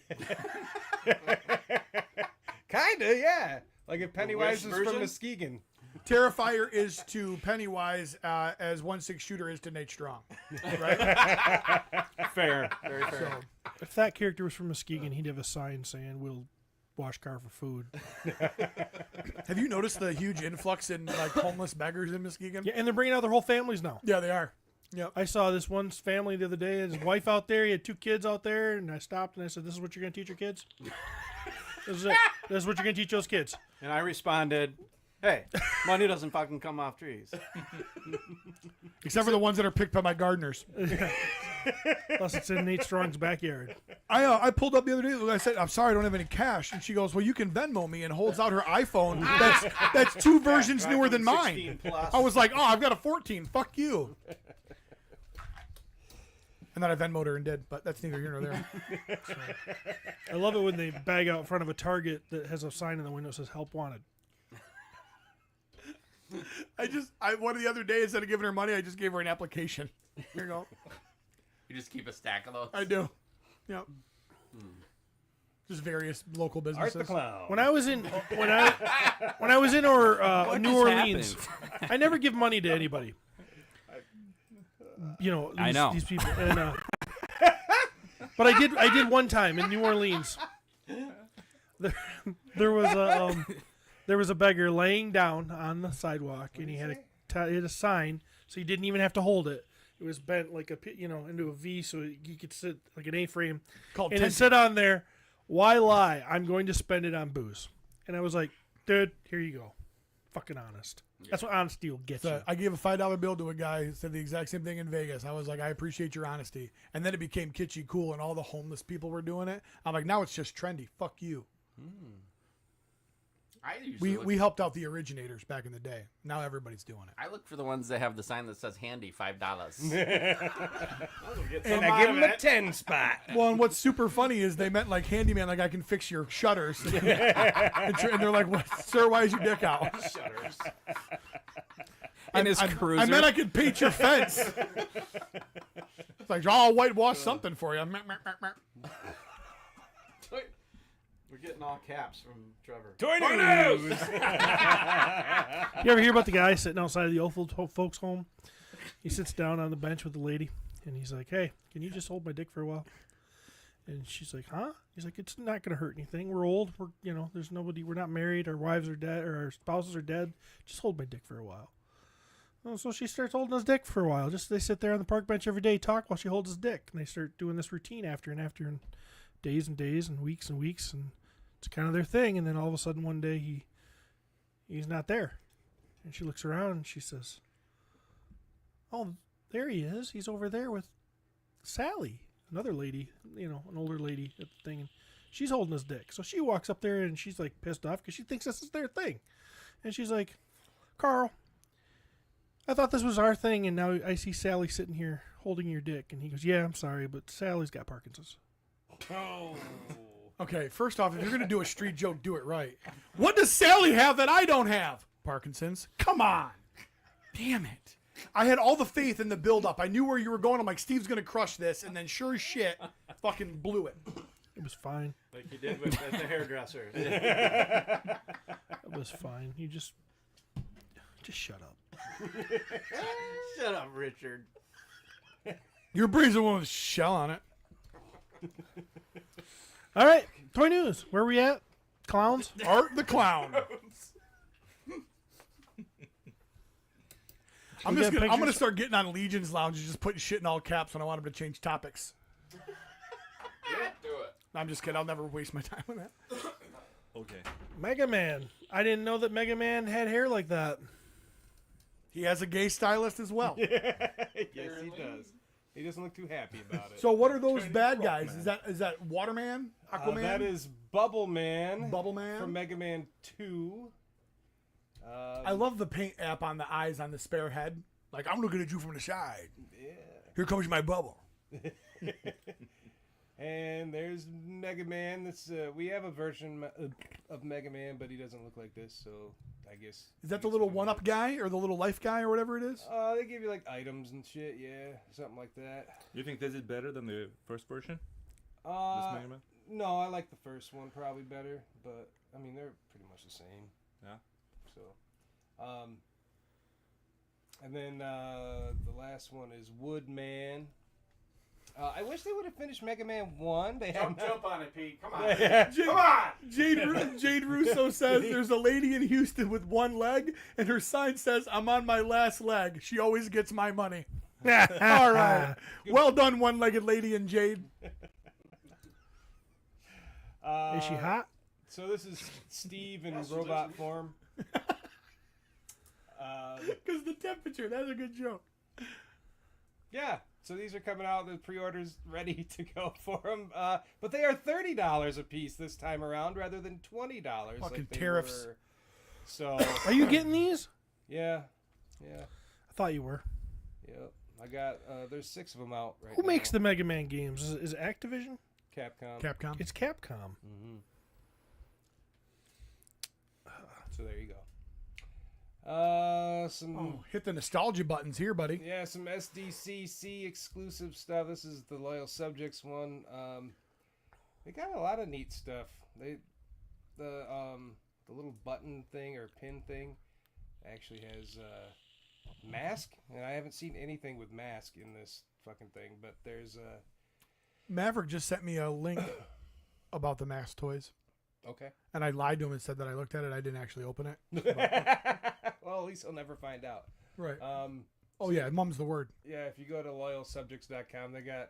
yeah. Like if Pennywise Wish is from version? Muskegon. Terrifier is to Pennywise as 1/6 Shooter is to Nate Strong. Right? Fair. Very fair. If that character was from Muskegon, he'd have a sign saying, "We'll wash car for food." Have you noticed the huge influx in like homeless beggars in Muskegon? Yeah, and they're bringing out their whole families now. Yeah, they are. Yep. I saw this one family the other day. His wife out there. He had 2 kids out there, and I stopped and I said, "This is what you're going to teach your kids. This is it. This is what you're going to teach those kids." And I responded, hey, money doesn't fucking come off trees. Except for the ones that are picked by my gardeners. Plus, it's in Nate Strong's backyard. I pulled up the other day. I said, "I'm sorry, I don't have any cash." And she goes, "Well, you can Venmo me," and holds out her iPhone. That's 2 versions newer than mine. I was like, "Oh, I've got a 14. Fuck you." And then I Venmo'd her and did, but that's neither here nor there. I love it when they bag out in front of a Target that has a sign in the window that says "Help Wanted." One of the other day, instead of giving her money, I just gave her an application. Here you go. You just keep a stack of those? I do. Yep. Just various local Art businesses. the Clown. When I was in New Orleans, I never give money to anybody. You know, I know. these people. And, but I did one time in New Orleans. There was a beggar laying down on the sidewalk, and he had a sign, so he didn't even have to hold it. It was bent like into a V, so he could sit like an A-frame. Called And it said on there, "Why lie? I'm going to spend it on booze." And I was like, "Dude, here you go. Fucking honest." That's what honesty will get you. I gave a $5 bill to a guy who said the exact same thing in Vegas. I was like, "I appreciate your honesty." And then it became kitschy cool, and all the homeless people were doing it. I'm like, now it's just trendy. Fuck you. We helped out the originators back in the day. Now everybody's doing it. I look for the ones that have the sign that says handy, $5. And I give him a 10 spot. Well, and what's super funny is they meant like handyman, like I can fix your shutters. And they're like, "What, sir, why is your dick out?" Shutters. And his cruiser. I meant I could paint your fence. It's like, "I'll whitewash something for you." We're getting all caps from Trevor. Toy news. You ever hear about the guy sitting outside of the old folks' home? He sits down on the bench with the lady, and he's like, "Hey, can you just hold my dick for a while?" And she's like, "Huh?" He's like, "It's not going to hurt anything. We're old. There's nobody. We're not married. Our wives are dead, or our spouses are dead. Just hold my dick for a while." Oh, so she starts holding his dick for a while. They sit there on the park bench every day, talk while she holds his dick, and they start doing this routine after and days and days and weeks, and it's kind of their thing. And then all of a sudden one day he's not there, and she looks around and she says, "Oh, there he is. He's over there with Sally," another lady, an older lady at the thing, and she's holding his dick. So she walks up there and she's like pissed off because she thinks this is their thing, and she's like, "Carl, I thought this was our thing, and now I see Sally sitting here holding your dick." And he goes, "Yeah, I'm sorry, but Sally's got Parkinson's." Oh. Okay, first off, if you're going to do a street joke, do it right. What does Sally have that I don't have? Parkinson's. Come on. Damn it. I had all the faith in the build-up. I knew where you were going. I'm like, Steve's going to crush this, and then sure as shit, fucking blew it. It was fine. Like you did at the hairdresser. It was fine. You just shut up. Shut up, Richard. Your brain's the one with a shell on it. All right, toy news. Where are we at? Clowns? Art the Clown. I'm gonna start getting on Legion's Lounge and just putting shit in all caps when I want them to change topics. Yeah, do it. I'm just kidding. I'll never waste my time on that. Okay. Mega Man. I didn't know that Mega Man had hair like that. He has a gay stylist as well. Yes, he does. He doesn't look too happy about it. So what are those bad guys? Is that Waterman? Aquaman? That is Bubble Man. Bubble Man? From Mega Man 2. I love the paint app on the eyes on the spare head. Like, I'm looking at you from the side. Yeah. Here comes my bubble. And there's Mega Man. This we have a version of Mega Man, but he doesn't look like this, so I guess. Is that the little one-up guy or the little life guy or whatever it is? They give you like items and shit, yeah, something like that. You think this is better than the first version? This Mega Man? No, I like the first one probably better, but I mean they're pretty much the same. Yeah. So, and then the last one is Woodman. I wish they would have finished Mega Man 1. They Jump on it, Pete. Come on. Come on! Jade Russo says there's a lady in Houston with one leg, and her sign says, "I'm on my last leg. She always gets my money." All right. Well done, one-legged lady in Jade. Is she hot? So this is Steve in robot form. Because the temperature. That's a good joke. Yeah. So these are coming out. The pre-orders ready to go for them. But they are $30 a piece this time around rather than $20. Fucking like they tariffs. were. So. Are you getting these? Yeah. I thought you were. Yep. I got. There's 6 of them out right Who now. makes the Mega Man games? Is it Activision? Capcom. It's Capcom. Mm-hmm. So there you go. Hit the nostalgia buttons here, buddy. Yeah, some SDCC exclusive stuff. This is the Loyal Subjects one. They got a lot of neat stuff. The little button thing or pin thing actually has mask, and I haven't seen anything with mask in this fucking thing. But there's Maverick just sent me a link about the mask toys. Okay. And I lied to him and said that I looked at it. I didn't actually open it. Well, at least he'll never find out. Right. Oh yeah, mum's the word. Yeah, if you go to loyalsubjects.com, they got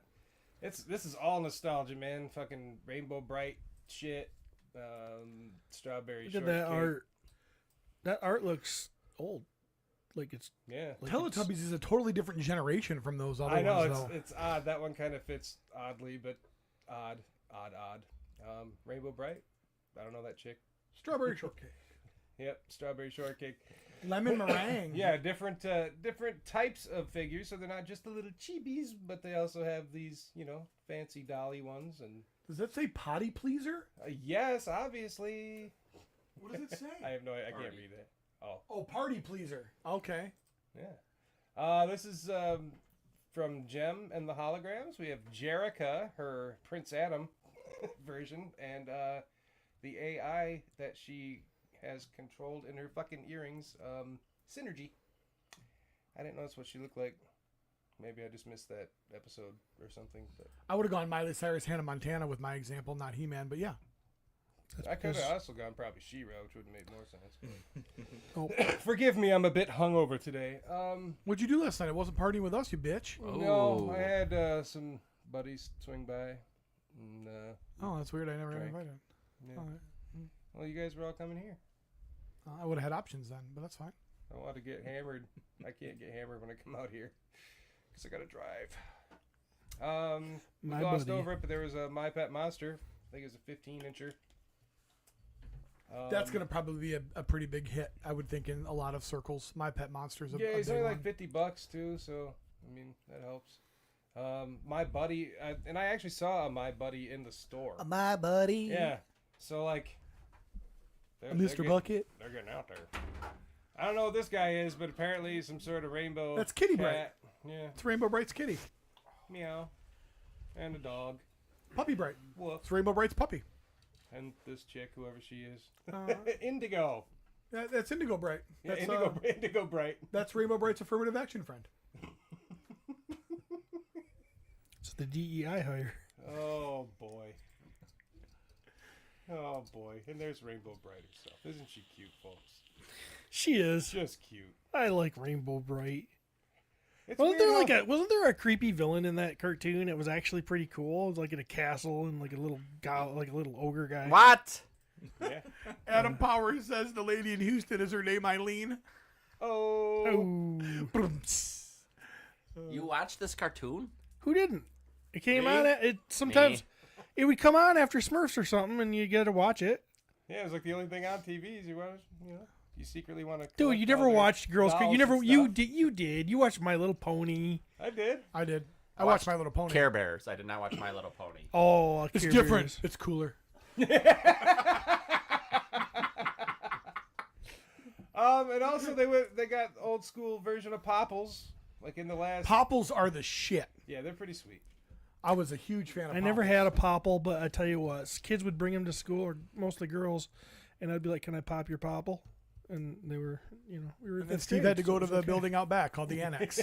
this is all nostalgia, man. Fucking Rainbow Bright shit. Strawberry Look shortcake. at that art. That art looks old. Like it's like Teletubbies is a totally different generation from those other I know ones. it's odd. That one kind of fits oddly, but odd. Rainbow Bright. I don't know that chick. Strawberry shortcake. Yep, strawberry shortcake. Lemon meringue. Yeah, different types of figures. So they're not just the little chibis, but they also have these, fancy dolly ones. And does that say potty pleaser? Yes, obviously. What does it say? I have no idea. I can't read it. Oh, party pleaser. Okay. Yeah. This is from Gem and the Holograms. We have Jerrica, her Prince Adam version, and the AI that she has controlled in her fucking earrings, Synergy. I didn't notice what she looked like. Maybe I just missed that episode or something. But I would have gone Miley Cyrus, Hannah Montana with my example, not He-Man, but yeah. I could have also gone probably She-Ra, which would have made more sense. Forgive me, I'm a bit hungover today. What'd you do last night? It wasn't partying with us, you bitch. No, I had some buddies swing by. And, that's weird. I never got drank. invited. Yeah. All right. Well, you guys were all coming here. I would have had options then, but that's fine. I want to get hammered. I can't get hammered when I come out here because I got to drive. We glossed over it, but there was a My Pet Monster. I think it was a 15-incher. That's going to probably be a pretty big hit, I would think, in a lot of circles. My Pet Monster's a he's big only one. like $50 too, so I mean that helps. My buddy, and I actually saw a My Buddy in the store. My buddy. Yeah, so like, Mr. Bucket. They're getting out there. I don't know what this guy is, but apparently some sort of rainbow. That's Kitty cat. Bright. Yeah, It's Rainbow Bright's kitty. meow, and a dog. Puppy Bright. Woof. It's Rainbow Bright's puppy. And this chick, whoever she is, Indigo. That's Indigo Bright. Yeah, That's, Indigo Bright. That's Rainbow Bright's affirmative action friend. It's the DEI hire. Oh boy. Oh boy. And there's Rainbow Bright herself. Isn't she cute, folks? She is. Just cute. I like Rainbow Bright. It's Wasn't weird there how- wasn't there a creepy villain in that cartoon? It was actually pretty cool. It was like in a castle and like a little ogre guy. What? Yeah. Adam Powers says the lady in Houston is her name Eileen. Oh. Oh. You watched this cartoon? Who didn't? It came Me? on. It sometimes it would come on after Smurfs or something, and you get to watch it. Yeah, it was like the only thing on TV. You want, you secretly want to. Dude, you never watched Girls. You never. You did. You did. You watched My Little Pony. I did. I watched My Little Pony. Care Bears. I did not watch My Little Pony. Oh, It's Care different. Bears. It's cooler. And also they got old school version of Popples, like in the last. Popples are the shit. Yeah, they're pretty sweet. I was a huge fan of I never had a popple, but I tell you what, kids would bring them to school, or mostly girls, and I'd be like, "Can I pop your popple?" And they were, we were. And then Steve had to go to the building out back called the Annex.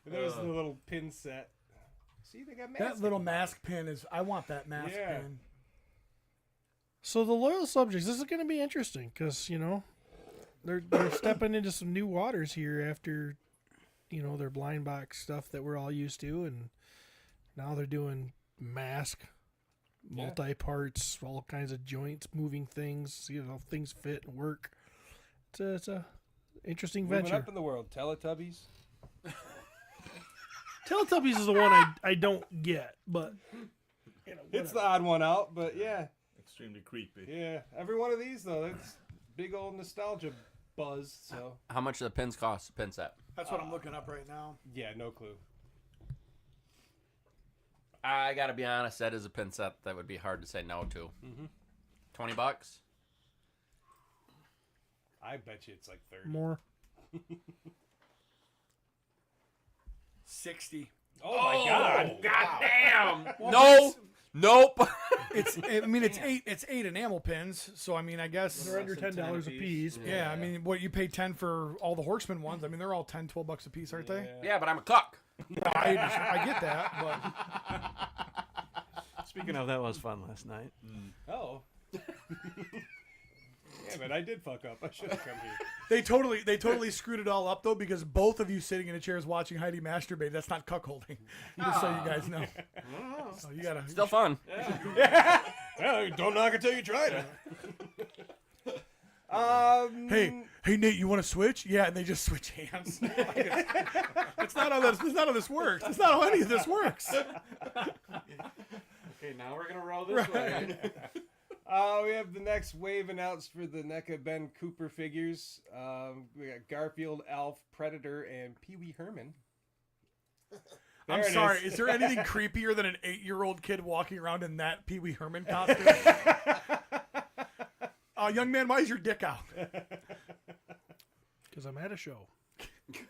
There's the little pin set. See, they got masks. That little mask pin is. I want that mask Yeah. pin. So the loyal subjects. This is going to be interesting because they're stepping into some new waters here after, their blind box stuff that we're all used to, and now they're doing mask, multi-parts, all kinds of joints, moving things, see how things fit and work. It's a interesting Moving venture. up in the world, Teletubbies. Teletubbies is the one I don't get, but It's the odd one out, but yeah. Extremely creepy. Yeah, every one of these though, it's big old nostalgia buzz. So How much do the pins cost? The pin set. That's what I'm looking up right now. yeah, no clue. I gotta be honest. That is a pin set that would be hard to say no to. $20. I bet you it's like 30. more. 60. Oh my god! God damn! Well, Nope. It's. I mean, it's eight. It's 8 enamel pins. So I mean, I guess They're under $10 a piece. Yeah, I mean, what you pay 10 for all the Horseman ones? I mean, they're all $10-12 a piece, aren't they? Yeah, but I'm a cuck. I get that, but Speaking of, that was fun last night. Oh. Damn it! I did fuck up. I should have come here. they totally screwed it all up though, because both of you sitting in the chairs watching Heidi masturbate. That's not cuckolding. Just so you guys know. So you gotta Still fun. Well, don't knock it till you try it. Hey Nate, you want to switch? Yeah, and they just switch hands. That's not how this works. That's not how any of this works. Okay, now we're gonna roll this way. We have the next wave announced for the NECA Ben Cooper figures. We got Garfield, Alf, Predator, and Pee Wee Herman. I'm There it sorry. is. Is there anything creepier than an 8-year-old kid walking around in that Pee Wee Herman costume? Young man, why is your dick out? Because I'm at a show. At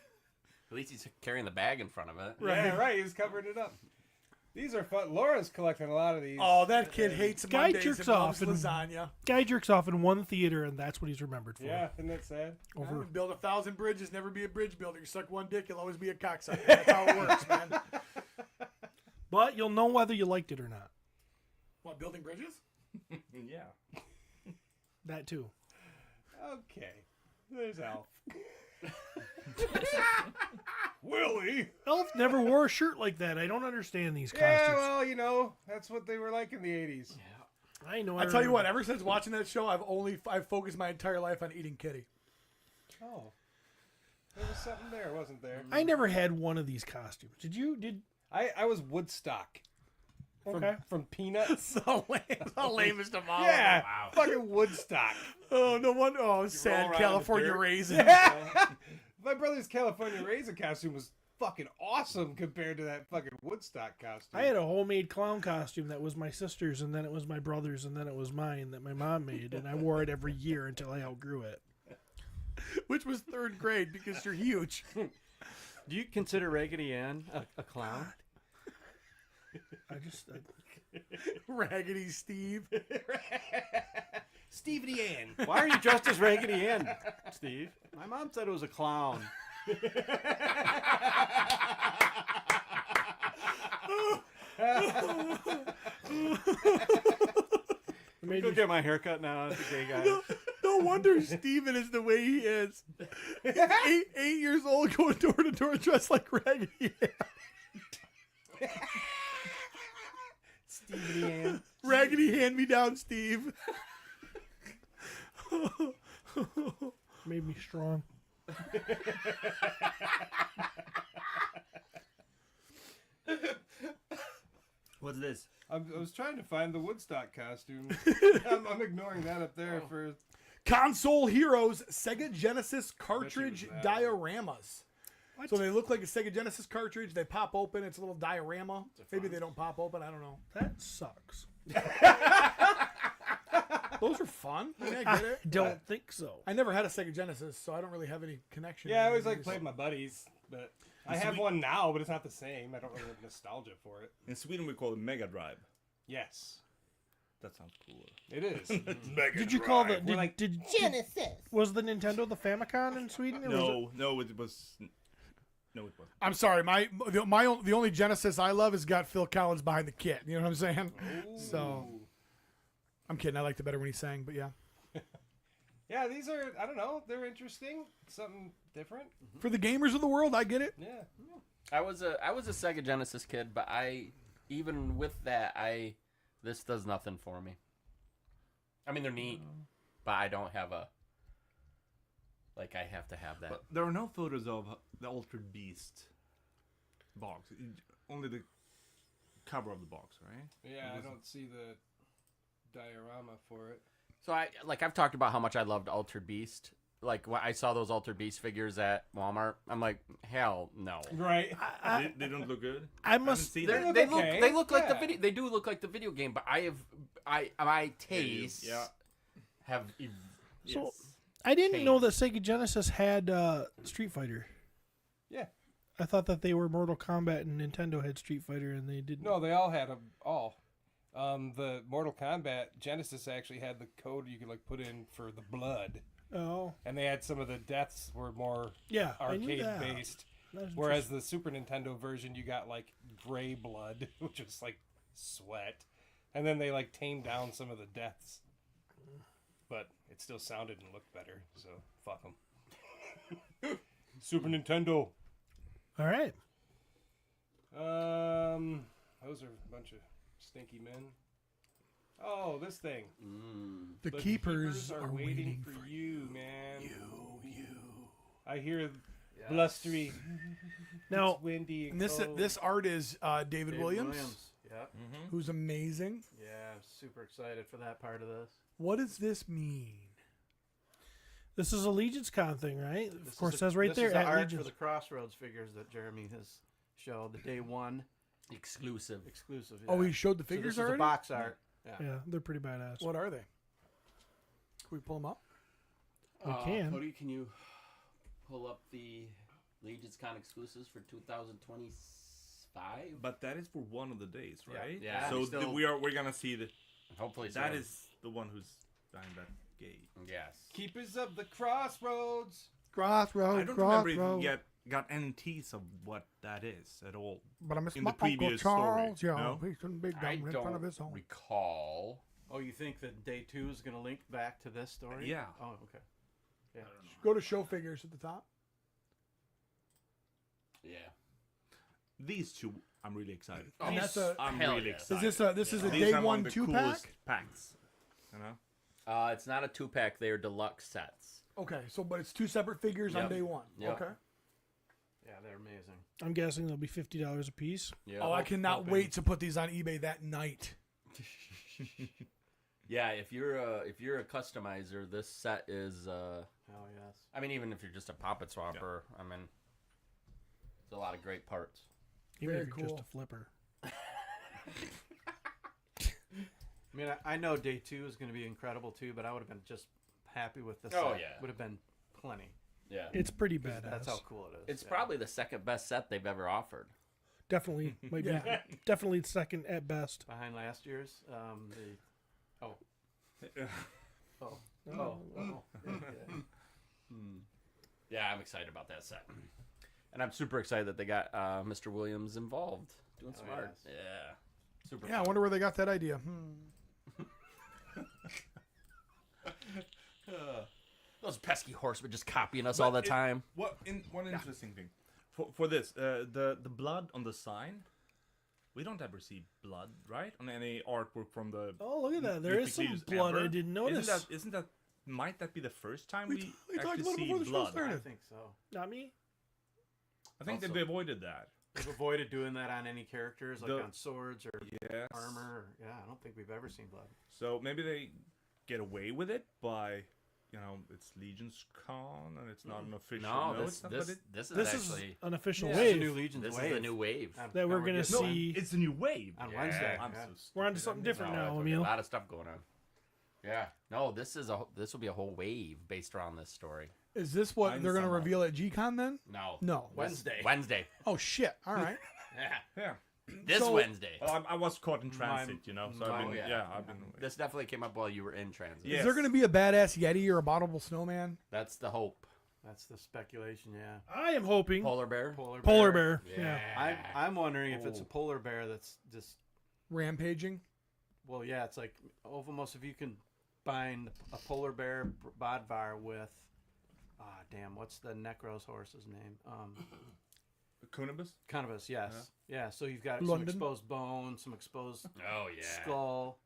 least he's carrying the bag in front of it. Yeah, right. He's covering it up. These are fun. Laura's collecting a lot of these. Oh, that kid hates Guy Mondays jerks and off loves and- lasagna. Guy jerks off in one theater, and that's what he's remembered for. Yeah, isn't that sad? Over. Build 1,000 bridges, never be a bridge builder. You suck one dick, you'll always be a cocksucker. That's how it works, man. But you'll know whether you liked it or not. What, building bridges? Yeah. That too. Okay. There's Alf. Willie. Elf never wore a shirt like that. I don't understand these Yeah, costumes. well, that's what they were like in the 80s. I know. I tell you what, ever since watching that show, I've focused my entire life on eating kitty. Oh. There was something there, wasn't there? I never had one of these costumes. Did you? I was Woodstock. Okay. From Peanuts. So lame. The lamest of all. Yeah. Fucking Woodstock. Oh, no wonder. Oh, sad around in California the dirt. raisin. My brother's California Raisin costume was fucking awesome compared to that fucking Woodstock costume. I had a homemade clown costume that was my sister's, and then it was my brother's, and then it was mine that my mom made, and I wore it every year until I outgrew it. Which was 3rd grade because you're huge. Do you consider Raggedy Ann a clown? Raggedy Steve. Stevie Ann. Why are you dressed as Raggedy Ann, Steve? My mom said it was a clown. Go get my haircut now as a gay guy. No wonder Steven is the way he is. He's 8 years old, going door to door dressed like Raggedy Ann. Stevie Ann. Raggedy hand me down, Steve. made me strong. What's this? I was trying to find the Woodstock costume. I'm ignoring that up there for. Console Heroes Sega Genesis cartridge that. dioramas. So they look like a Sega Genesis cartridge. They pop open. It's a little diorama. Maybe they don't pop open. I don't know. That sucks. Those are fun. I mean, I get it. Don't think so. I never had a Sega Genesis, so I don't really have any connection. Yeah, I always like played with my buddies, but I have one now, but it's not the same. I don't really have nostalgia for it. In Sweden, we call it Mega Drive. Yes, That sounds cool. it is. Did you call the like, Genesis? Was the Nintendo the Famicom in Sweden? Or was it- No, it was. No, it wasn't. I'm sorry. The only Genesis I love has got Phil Collins behind the kit. You know what I'm saying? So I'm kidding. I liked it better when he sang, but yeah. Yeah, these are, I don't know, they're interesting. Something different. For the gamers of the world, I get it. Yeah. I was a Sega Genesis kid, but even with that, this does nothing for me. I mean, they're neat, but I don't have I have to have that. But there are no photos of the Altered Beast box. Only the cover of the box, right? Yeah, I don't see the diorama for it. So I've talked about how much I loved Altered Beast. Like when I saw those Altered Beast figures at Walmart, I'm like, hell no. Right. They don't look good. I must. See They look like the video. They do look like the video game, but my tastes have. So I didn't know that Sega Genesis had Street Fighter. Yeah. I thought that they were Mortal Kombat and Nintendo had Street Fighter, and they didn't. No, they all had them all. The Mortal Kombat Genesis actually had the code you could put in for the blood. Oh. And they had some of the deaths were more I knew arcade that. based. That was Whereas the Super Nintendo version you got gray blood, which was sweat. And then they tamed down some of the deaths. But it still sounded and looked better, so fuck them. Super Nintendo. All right. Those are a bunch of stinky men. Oh, this thing. The keepers are waiting for you, man. You. I hear blustery. Now, it's windy. And And this art is David Williams, Yeah. who's amazing. Yeah, I'm super excited for that part of this. What does this mean? this is a Legion's Con thing, right? This Of course, is it says right this there is the at art Legion's. for the Crossroads figures that Jeremy has showed. The day one Exclusive. exclusive. Oh, yeah. he showed the So figures this is already? the box art. Yeah. Yeah, they're pretty badass. What are they? Can we pull them up? We can. Cody, can you pull up the Legion's Con exclusives for 2025? But that is for one of the days, right? Yeah. So Still- we're gonna see the. Hopefully, That soon. is the one who's behind that gate. Yes. Keepers of the Crossroads. Crossroads, I don't remember if you got any tease of what that is at all. But I miss in my the previous Uncle Charles. story, Yeah, no? he's been big I dumb in front of his don't home. recall. Oh, you think that day 2 is going to link back to this story? Yeah. Oh, okay. Yeah. Go to show figures at the top. Yeah. These two, I'm really excited. Oh, And that's a- I'm hell really yeah. excited. This is a These day are among one the 2-pack. coolest packs. You know. It's not a 2-pack. They are deluxe sets. Okay, so but it's 2 separate figures on Yep. day one. Yep. Okay. Yeah, they're amazing. I'm guessing they'll be $50 a piece. Yeah. Oh, I cannot wait to put these on eBay that night. Yeah, if you're a customizer, this set is. Oh, yes. I mean, even if you're just a poppet swapper, I mean, it's a lot of great parts. Even Very if you're just cool. a flipper. I mean, I know day 2 is going to be incredible too, but I would have been just happy with this. Oh, set. yeah. Would have been plenty. Yeah. It's pretty badass. That's how cool it is. It's yeah. probably the second best set they've ever offered. Definitely might be definitely second at best. behind last year's. Oh. Yeah, I'm excited about that set. And I'm super excited that they got Mr. Williams involved. Doing some art. yes. Yeah. Super Yeah, I fun. wonder where they got that idea. Those pesky horsemen just copying us all the time. One interesting thing for this the blood on the sign. We don't ever see blood, right, on any artwork from the. Oh, look at that! There is some Mythic blood ever. I didn't notice. Isn't that might that be the first time We we, talked actually about it see before the show blood? started. I think so. Not me. I think Also- they've avoided that. They've avoided doing that on any characters, like The- on swords or Yes. armor. Yeah, I don't think we've ever seen blood. So maybe they get away with it by, it's Legion's Con and it's not an official. No, it's this not, this but this is This actually is an official Yeah, it's wave. a new Legion's this wave. is the new wave. That we're gonna getting see- it's a new wave. on Yeah. Wednesday. I'm yeah. so We're on to stupid. something different now, a Emil. lot of stuff going on. Yeah. No, this will be a whole wave based around this story. Is this what they're going to Einsamall. reveal at G-Con then? No. No. Wednesday. Oh shit! All right. Yeah. Yeah. This So- Wednesday. Well, I was caught in transit, so I've been, yeah. I've been. This definitely came up while you were in transit. Yeah. Is there going to be a badass Yeti or a bottomable snowman? That's the hope. That's the speculation. Yeah. I am hoping Polar bear. polar bear. Yeah. I'm wondering if it's a polar bear that's just. Rampaging. Well, yeah, it's like almost if you can bind a polar bear Bodvar with. Damn, what's the Necros horse's name? Cunibus? Cannabis, yes. Yeah, so you've got London. some exposed bone, some exposed Oh yeah. skull.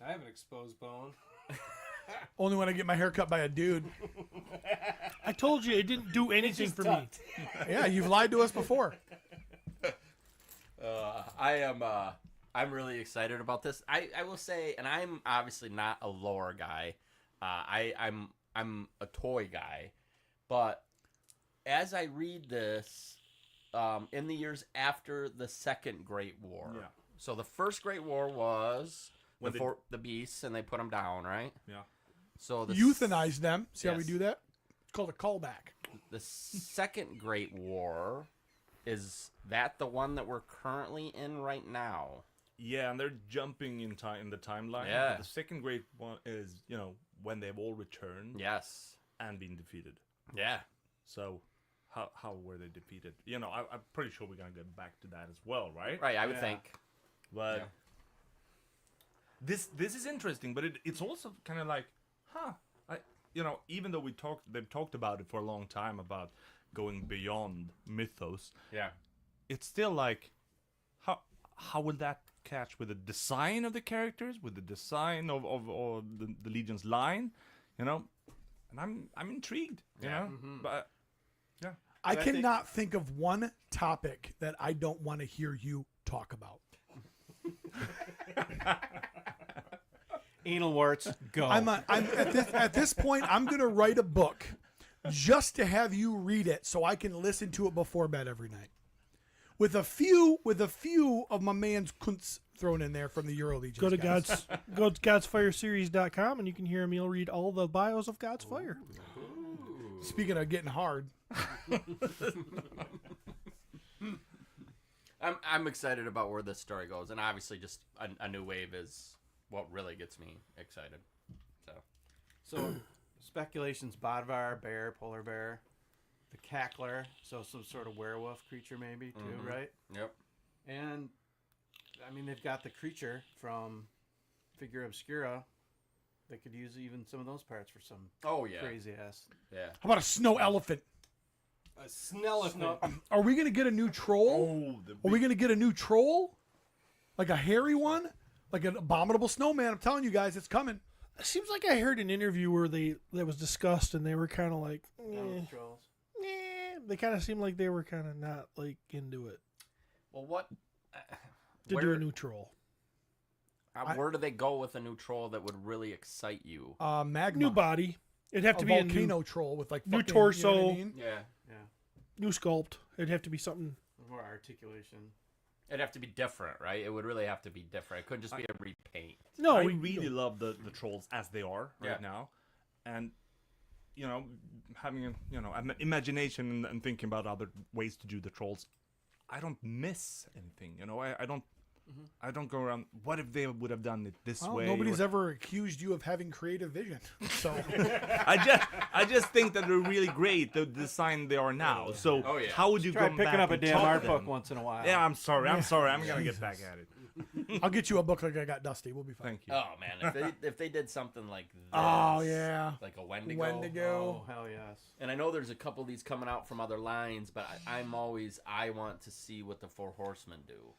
I have an exposed bone. Only when I get my hair cut by a dude. I told you it didn't do anything for me. Yeah, you've lied to us before. I'm really excited about this. I will say, and I'm obviously not a lore guy. I'm a toy guy, but as I read this, in the years after the Second Great War. Yeah. So the First Great War was When the beasts, and they put them down, right? Yeah. So the Euthanize them. See how we Yes. do that? It's called a callback. The Second Great War, is that the one that we're currently in right now? Yeah, and they're jumping in time in the timeline. Yeah. But the second great one is, when they've all returned Yes. and been defeated. Yeah. So, how were they defeated? I'm pretty sure we're gonna get back to that as well, right? Right, I would Yeah. think. But Yeah. this is interesting, but it's also kind of like, even though they've talked about it for a long time about going beyond mythos. Yeah. It's still like, how will that catch with the design of the characters, with the design of the Legion's line, And I'm intrigued, but yeah. I cannot think of one topic that I don't want to hear you talk about. Anal warts, go. I'm at this point. I'm gonna write a book just to have you read it, so I can listen to it before bed every night. With a few of my man's kunts thrown in there from the Euro Legion. Go to godsfireseries.com and you can hear Emil read all the bios of God's Fire. Speaking of getting hard, I'm excited about where this story goes, and obviously, just a new wave is what really gets me excited. So, speculations: Bodvar, bear, polar bear, the cackler, so some sort of werewolf creature, maybe too, right? Yep. And I mean, they've got the creature from Figure Obscura. They could use even some of those parts for some crazy ass. Yeah. how about a snow elephant? A snellelephant. Are we gonna get a new troll? Are we gonna get a new troll? Like a hairy one? Like an abominable snowman? I'm telling you guys, it's coming. It seems like I heard an interview where that was discussed and they were kind of like, Trolls. they kind of seemed like they were kind of not like into it Well, what? to do a new troll. Where do they go with a new troll that would really excite you? Magma. New body. It'd have a to be a volcano new troll with like new fucking, torso. You know what I mean? Yeah. new sculpt. It'd have to be something. More articulation. It'd have to be different, right? It would really have to be different. It couldn't just be a repaint. No, I we really love the trolls as they are right Yeah. now, and having an imagination and thinking about other ways to do the trolls, I don't miss anything. I don't go around. What if they would have done it this Well, way? nobody's ever accused you of having creative vision. So I just think that they're really great. The design they are now. So how would you Try go picking back up a and damn talk art them? book once in a while. Yeah, I'm sorry. I'm gonna get back at it. I'll get you a book like I got Dusty. We'll be fine. Thank you. Oh man, if they did something like this, Oh, yeah. like a Wendigo. Wendigo. Oh hell yes. And I know there's a couple of these coming out from other lines, but I want to see what the Four Horsemen do.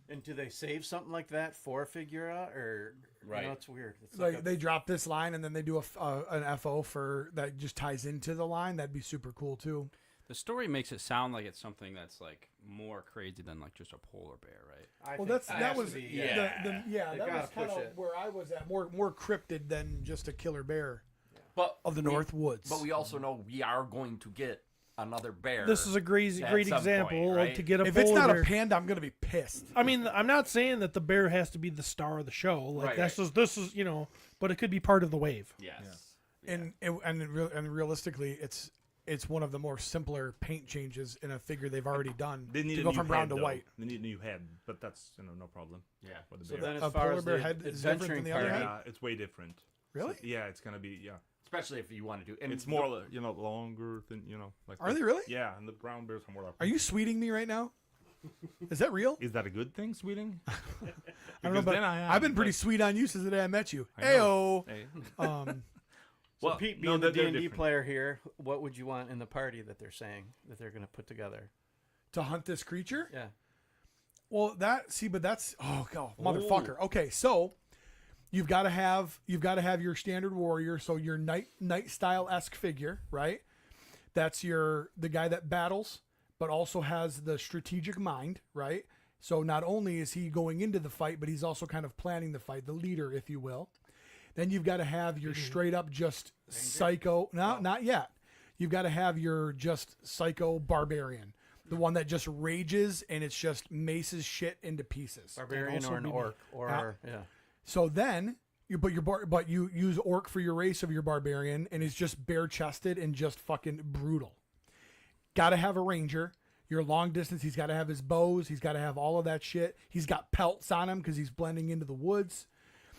And do they save something like that for Figura, or Right. You know, it's weird. It's Like they drop this line and then they do an FO for that just ties into the line. That'd be super cool too. The story makes it sound like it's something that's like more crazy than like just a polar bear, right? I Well, think that was has to be, that They was gotta kind push of it. where I was at. More cryptid than just a killer bear But of the North Woods. But we also know we are going to get another bear. This is a great at great some example point, of right? to get a if polar it's not bear. a panda, I'm gonna be pissed. I mean, I'm not saying that the bear has to be the star of the show. Like Right, that's right. just this is but it could be part of the wave. Yes. And realistically, it's one of the more simpler paint changes in a figure they've already done They need to a go new from brown head, to though. white. They need a new head, but that's no problem. Yeah. For the So bear. then, A as far polar as bear the head is different adventuring than the other party, head? It's way different. Really? So, yeah, it's gonna be Especially if you want to do. And It's more longer than like. Are they really? Yeah, and the brown bears are more like. Are you sweeting me right now? Is that real? Is that a good thing, sweeting? I don't know, but I've been pretty sweet on you since the day I met you. I Heyo. know. Hey. So Well, Pete, no, being the they're D&D different. player here, what would you want in the party that they're saying that they're going to put together? To hunt this creature? Yeah. Well, but that's motherfucker. Okay, so you've got to have your standard warrior, so your knight style esque figure, right? That's the guy that battles, but also has the strategic mind, right? So not only is he going into the fight, but he's also kind of planning the fight, the leader, if you will. Then you've got to have your straight up just psycho. No, not yet. You've got to have your just psycho barbarian, the one that just rages and it's just maces shit into pieces. Barbarian also or an be- orc or yeah. So then you use orc for your race of your barbarian, and it's just bare chested and just fucking brutal. Got to have a ranger. Your long distance, he's got to have his bows. He's got to have all of that shit. He's got pelts on him because he's blending into the woods.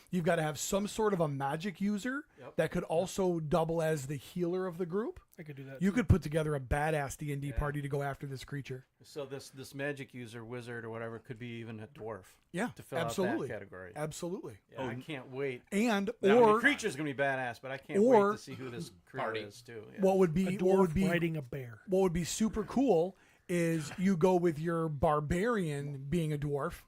You've got to have some sort of a magic user that could also double as the healer of the group. I could do that. You could put together a badass D&D party to go after this creature. So this magic user, wizard or whatever, could be even a dwarf. Yeah, To fill absolutely. out that category. Absolutely. Yeah, I can't wait. And The creature's gonna be badass, but I can't wait to see who this creature is too. Yeah. what would a be dwarf riding a bear. what would be super cool is you go with your barbarian being a dwarf.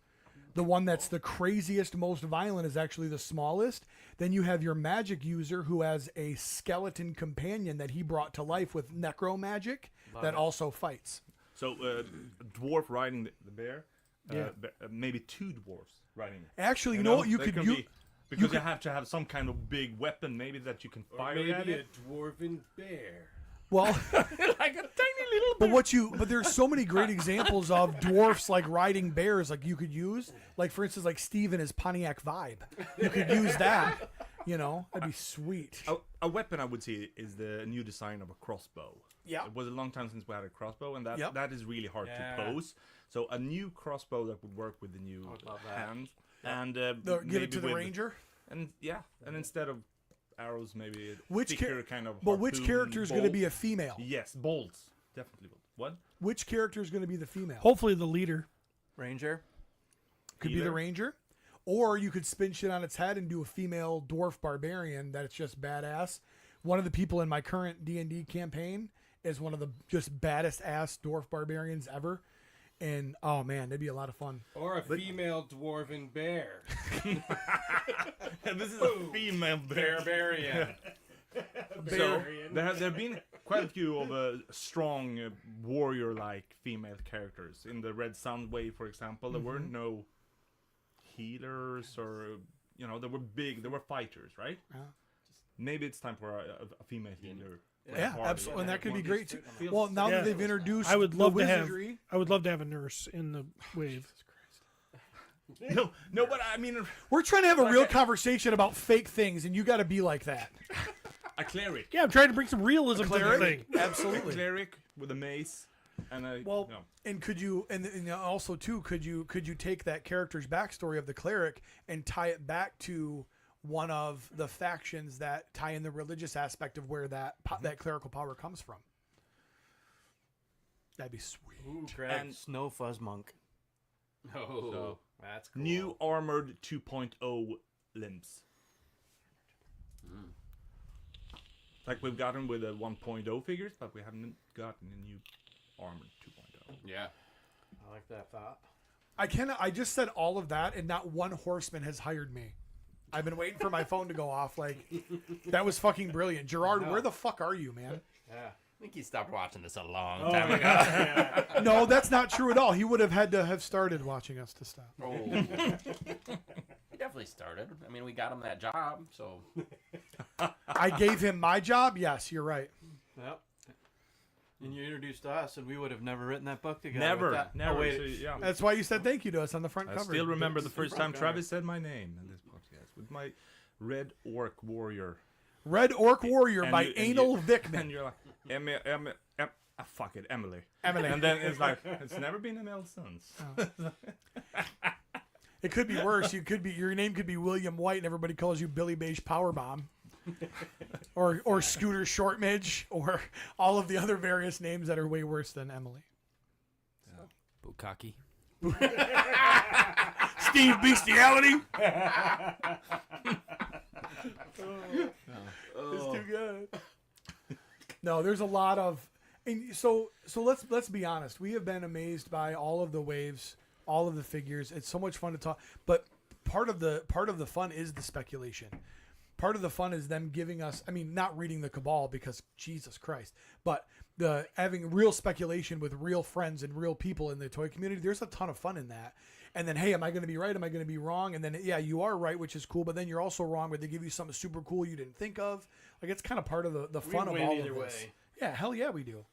The one that's the craziest, most violent is actually the smallest. Then you have your magic user who has a skeleton companion that he brought to life with necro magic that also fights. So a dwarf riding the bear. Maybe two dwarves riding it. Actually, you know what? You They could can you be- because you have to have some kind of big weapon, maybe that you can fire at Maybe it. a dwarven bear. well, Like a tiny little. but there's so many great examples of dwarfs like riding bears like you could use. Like for instance, like Steve and his Pontiac Vibe. You could use that. That'd be sweet. A weapon I would say is the new design of a crossbow. Yeah. It was a long time since we had a crossbow, and Yep. that is really hard Yeah. to pose. So a new crossbow that would work with the new love that. hand, and Give maybe it to the with- ranger. and instead of arrows, maybe a Which thicker kind of. But which harpoon character is going to bolt. be a female? Yes, bolts, definitely bolts. What? Which character is going to be the female? Hopefully the leader. Ranger. Could be the Either. ranger, or you could spin shit on its head and do a female dwarf barbarian that's just badass. One of the people in my current D&D campaign is one of the just baddest ass dwarf barbarians ever, and oh man, that'd be a lot of fun. Or a female dwarven bear. This is a female bear. Barbarian. So there have been quite a few of strong warrior-like female characters in the Red Sun wave, for example. There were no healers, or they were big. They were fighters, right? Yeah. Maybe it's time for a female healer. Yeah, absolutely, and that could be great too. Well, now Yeah. that they've introduced I would love the to have. wizardry, I would love to have a nurse in the wave. No, but I mean we're trying to have a real conversation about fake things, and you got to be like that. a cleric. Yeah, I'm trying to bring some realism to the thing. A Absolutely. cleric with a mace and a Well, and could you, and also too, could you take that character's backstory of the cleric and tie it back to one of the factions that tie in the religious aspect of where that clerical power comes from? That'd be sweet. Ooh, Greg. And- Snow Fuzz Monk. Oh. So, That's cool. new armored 2.0 limbs. Like we've gotten with the 1.0 figures, but we haven't gotten a new armored 2.0. Yeah. I like that thought. I just said all of that, and not one horseman has hired me. I've been waiting for my phone to go off. Like, that was fucking brilliant. Gerard, where the fuck are you, man? Yeah. I think he stopped watching this a long time ago. No, that's not true at all. He would have had to have started watching us to stop. Oh. He definitely started. I mean, we got him that job, so. I gave him my job? Yes, you're right. Yep. And you introduced us, and we would have never written that book together. Never, without- never. Oh, wait. So, yeah. That's why you said thank you to us on the front I cover. still remember the first time cover. Travis said my name in this podcast with my Red Orc Warrior. Red Orc Warrior And by you- and Anal you- Vickman. And you're like, fuck it, Emily. Emily. And then it's like, it's never been Emil since. It could be worse. Your name could be William White, and everybody calls you Billy Beige Powerbomb, or Scooter Shortmidge, or all of the other various names that are way worse than Emily. Bukkake. Steve Bestiality. It's too good. No, there's a lot of, and so let's be honest. We have been amazed by all of the waves, all of the figures. It's so much fun to talk. But part of the fun is the speculation. Part of the fun is them giving us. I mean, not reading the Cabal because Jesus Christ, but the having real speculation with real friends and real people in the toy community. There's a ton of fun in that. And then, hey, am I going to be right? Am I going to be wrong? And then, yeah, you are right, which is cool. But then you're also wrong, where they give you something super cool you didn't think of. Like, it's kind of part of the fun of win all either of this. way. Yeah, hell yeah, we do.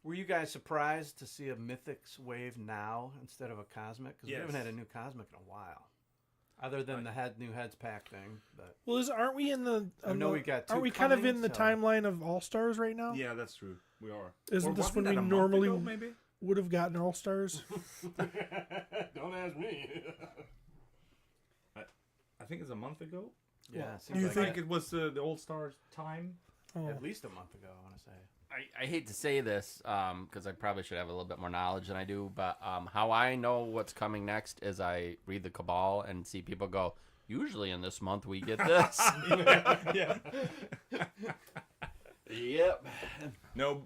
Were you guys surprised to see a Mythics wave now instead of a Cosmic? Because we haven't Yes. had a new Cosmic in a while. Other than the new heads pack thing. But Well, aren't we in the? I know we got two Aren't we kind of coming, in the so- timeline of All Stars right now? Yeah, that's true. We are. Isn't Or this wasn't when we that a month normally ago, maybe? would have gotten All Stars? Don't ask me. I think it's a month ago. yeah, Well, it seems you like think it was the All Stars time? Oh. at least a month ago, I want to say. I hate to say this because I probably should have a little bit more knowledge than I do, but how I know what's coming next is I read the Cabal and see people go, usually in this month we get this. Yeah. Yep. No,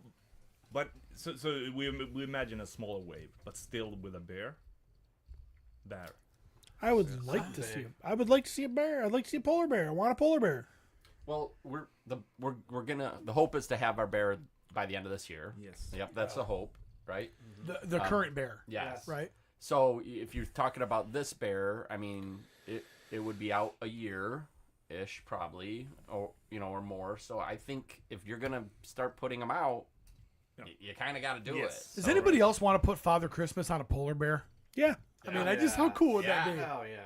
but so we imagine a smaller wave, but still with a bear. I would like to see. I would like to see a bear. I'd like to see a polar bear. I want a polar bear. Well, we're gonna. The hope is to have our bear by the end of this year. Yes. Yep, that's the hope, right? The current bear. Yes. Right? So if you're talking about this bear, I mean, it would be out a year-ish probably, or or more. So I think if you're gonna start putting them out, you kind of got to do Yes. it. Does So- anybody else want to put Father Christmas on a polar bear? Yeah. I mean, how cool would that be? Oh, yes.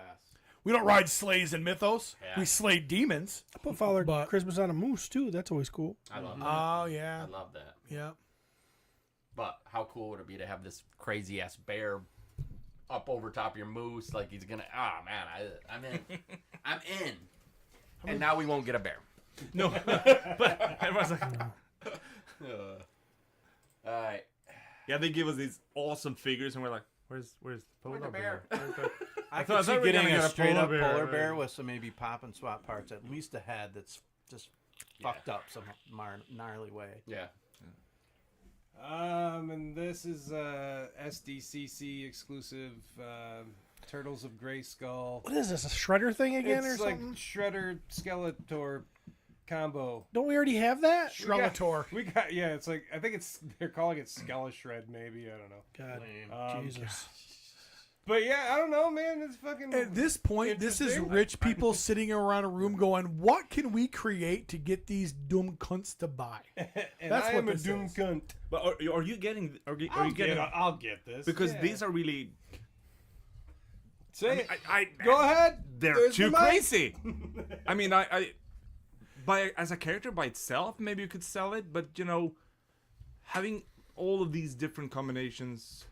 We don't ride sleighs in Mythos. Yeah. We slay demons. I put Father But- Christmas on a moose too. That's always cool. I love that. Oh, yeah. I love that. Yeah. But how cool would it be to have this crazy ass bear up over top of your moose? Like he's gonna. Ah, man, I'm in. I'm in. And now we won't get a bear. No, but everyone's like, All right. yeah, they give us these awesome figures, and we're like, where's the polar the bear? Where's the... I thought could see we were getting gonna a get a straight polar up bear, polar right? bear with some maybe pop and swap parts. At least a head that's just fucked up some gnarly way. Yeah. And this is SDCC exclusive Turtles of Grayskull. What is this? A shredder thing again, It's or like something? Shredder Skeletor combo. Don't we already have that? Shrellator. We got it's like I think they're calling it Skeleshred maybe, I don't know. God, Jesus. But yeah, I don't know, man. It's fucking. At this point, this is interesting. rich people sitting around a room going, what can we create to get these doom cunts to buy? And That's I what am a this doom is. cunt. But are you getting? Are you I'll getting? I'll get this Because yeah. these are really. Say it. I Go ahead. They're There's too the mic. crazy. I mean, as a character by itself, maybe you could sell it, but having all of these different combinations.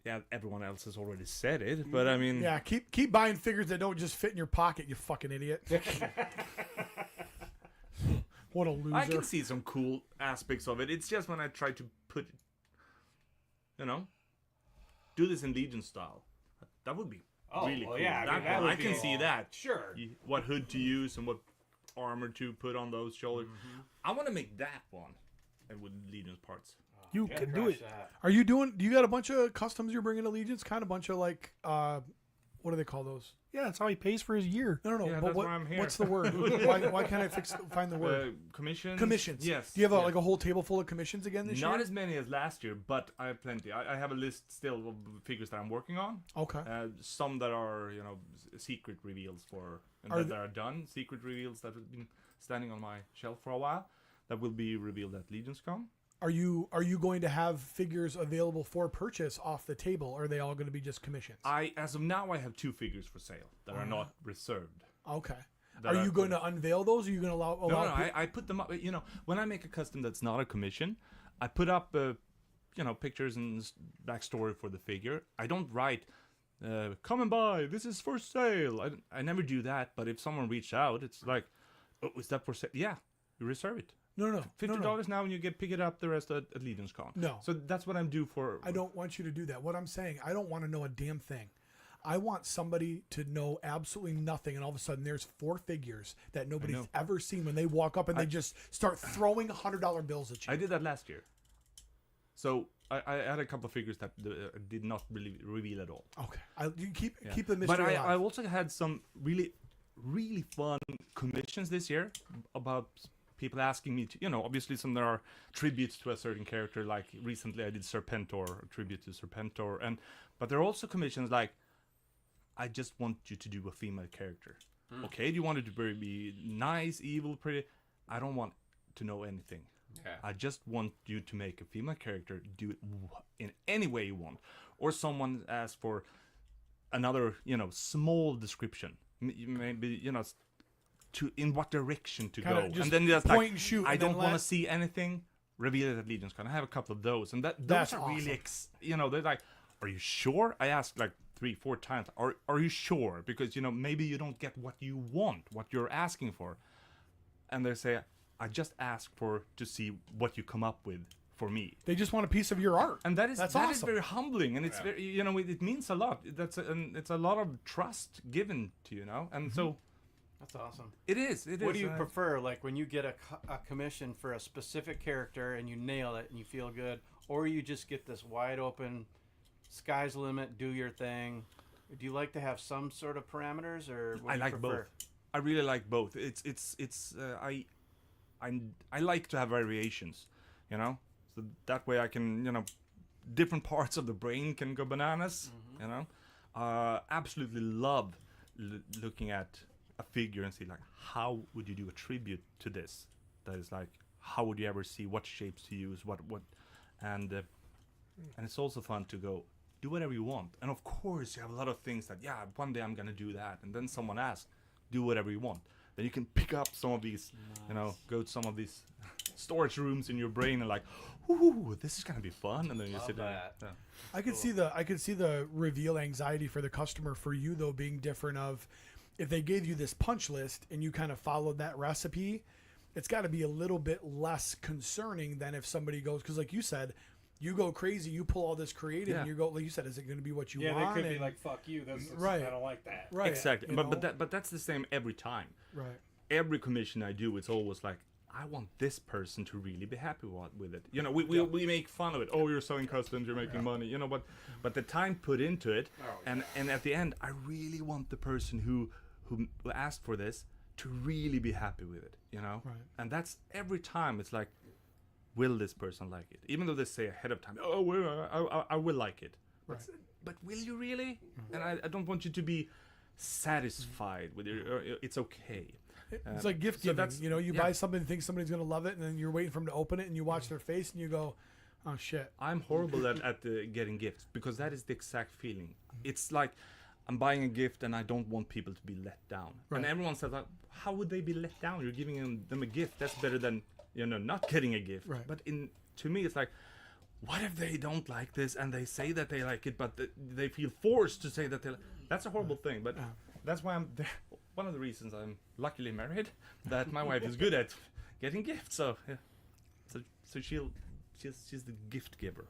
Yeah, everyone else has already said it, but I mean, Yeah, keep buying figures that don't just fit in your pocket, you fucking idiot. What a loser. I can see some cool aspects of it. It's just when I try to put, do this in Legion style. That would be really well, cool. yeah, I mean, that I would can be see all- that. Sure. What hood to use and what armor to put on those shoulders. I want to make that one with Legion's parts. You can do it. Are you doing? Do you got a bunch of customs you're bringing to Legions? Kind of bunch of like, what do they call those? Yeah, that's how he pays for his year. No. Yeah, but that's why I'm here. what's the word? why can't I find the word? Commissions. Commissions. Yes. Do you have like a whole table full of commissions again this year? Not as many as last year, but I have plenty. I have a list still of figures that I'm working on. Okay. Some that are secret reveals that are done. Secret reveals that have been standing on my shelf for a while that will be revealed at LegionsCon. Are you going to have figures available for purchase off the table, or are they all going to be just commissions? As of now, I have 2 figures for sale that are not reserved. Okay. Are you going to unveil those? Or are you going to allow? No, I put them up. When I make a custom that's not a commission, I put up, pictures and backstory for the figure. I don't write, "Come and buy. This is for sale." I never do that. But if someone reached out, it's like, "Oh, is that for sale?" Yeah, you reserve it. No. $50 now, and you pick it up the rest at LegionsCon. No. So that's what I'm due for. I don't want you to do that. What I'm saying, I don't want to know a damn thing. I want somebody to know absolutely nothing, and all of a sudden there's 4 figures that nobody's ever seen when they walk up and they just start throwing $100 bills at you. I did that last year. So I had a couple of figures that did not really reveal at all. Okay. You keep the mystery But alive. I also had some really, really fun commissions this year about people asking me to, obviously some there are tributes to a certain character. Like recently I did Serpentor, a tribute to Serpentor, but there are also commissions like, I just want you to do a female character. Okay, do you want it to be nice, evil, pretty? I don't want to know anything. Yeah. I just want you to make a female character, do it in any way you want. Or someone asks for another, small description. Maybe, in what direction to Kinda go. just And then just point and shoot I and then don't want to let- see anything. Reveal it at LegionsCon. I have a couple of those. And those That's are really, awesome. they're like, are you sure? I asked like 3-4 times, are you sure? Because, maybe you don't get what you want, what you're asking for. And they say, I just asked to see what you come up with for me. They just want a piece of your art. And that is awesome. very humbling, and it's very, it means a lot. It's a lot of trust given to and so That's awesome. it is. What do you prefer, like when you get a commission for a specific character and you nail it and you feel good, or you just get this wide open, sky's the limit, do your thing? Do you like to have some sort of parameters, or what I do you like prefer? both. I really like both. I like to have variations, so that way I can, different parts of the brain can go bananas, absolutely love looking at a figure and see like, how would you do a tribute to this? That is like, how would you ever see what shapes to use, and it's also fun to go do whatever you want. And of course you have a lot of things that, one day I'm gonna do that, and then someone asks, do whatever you want. Then you can pick up some of these, go to some of these storage rooms in your brain and like, ooh, this is gonna be fun, and then you sit there. Yeah. I could see the reveal anxiety for the customer. For you though, being different of, if they gave you this punch list and you kind of followed that recipe, it's got to be a little bit less concerning than if somebody goes, because like you said, you go crazy, you pull all this creative, and you go, like you said, is it going to be what you want? Yeah, they could be like, fuck you, right. I don't like that. Right. Exactly. But that's the same every time. Right. Every commission I do, it's always like, I want this person to really be happy with it. We make fun of it. Oh, you're selling customs, you're making money. But the time put into it, and at the end, I really want the person who asked for this to really be happy with it. Right. And that's every time. It's like, will this person like it? Even though they say ahead of time, oh, well, I will like it. Right. But will you really? And I don't want you to be satisfied with it. It's okay. It's like gift so giving. You buy something and think somebody's going to love it, and then you're waiting for them to open it, and you watch their face, and you go, oh, shit. I'm horrible at getting gifts, because that is the exact feeling. It's like I'm buying a gift, and I don't want people to be let down. Right. And everyone says, like, how would they be let down? You're giving them a gift. That's better than not getting a gift. Right. But to me, it's like, what if they don't like this and they say that they like it, but they feel forced to say that they like. That's a horrible thing. But that's why I'm there. One of the reasons I'm luckily married, that my wife is good at getting gifts. So yeah, so she's the gift giver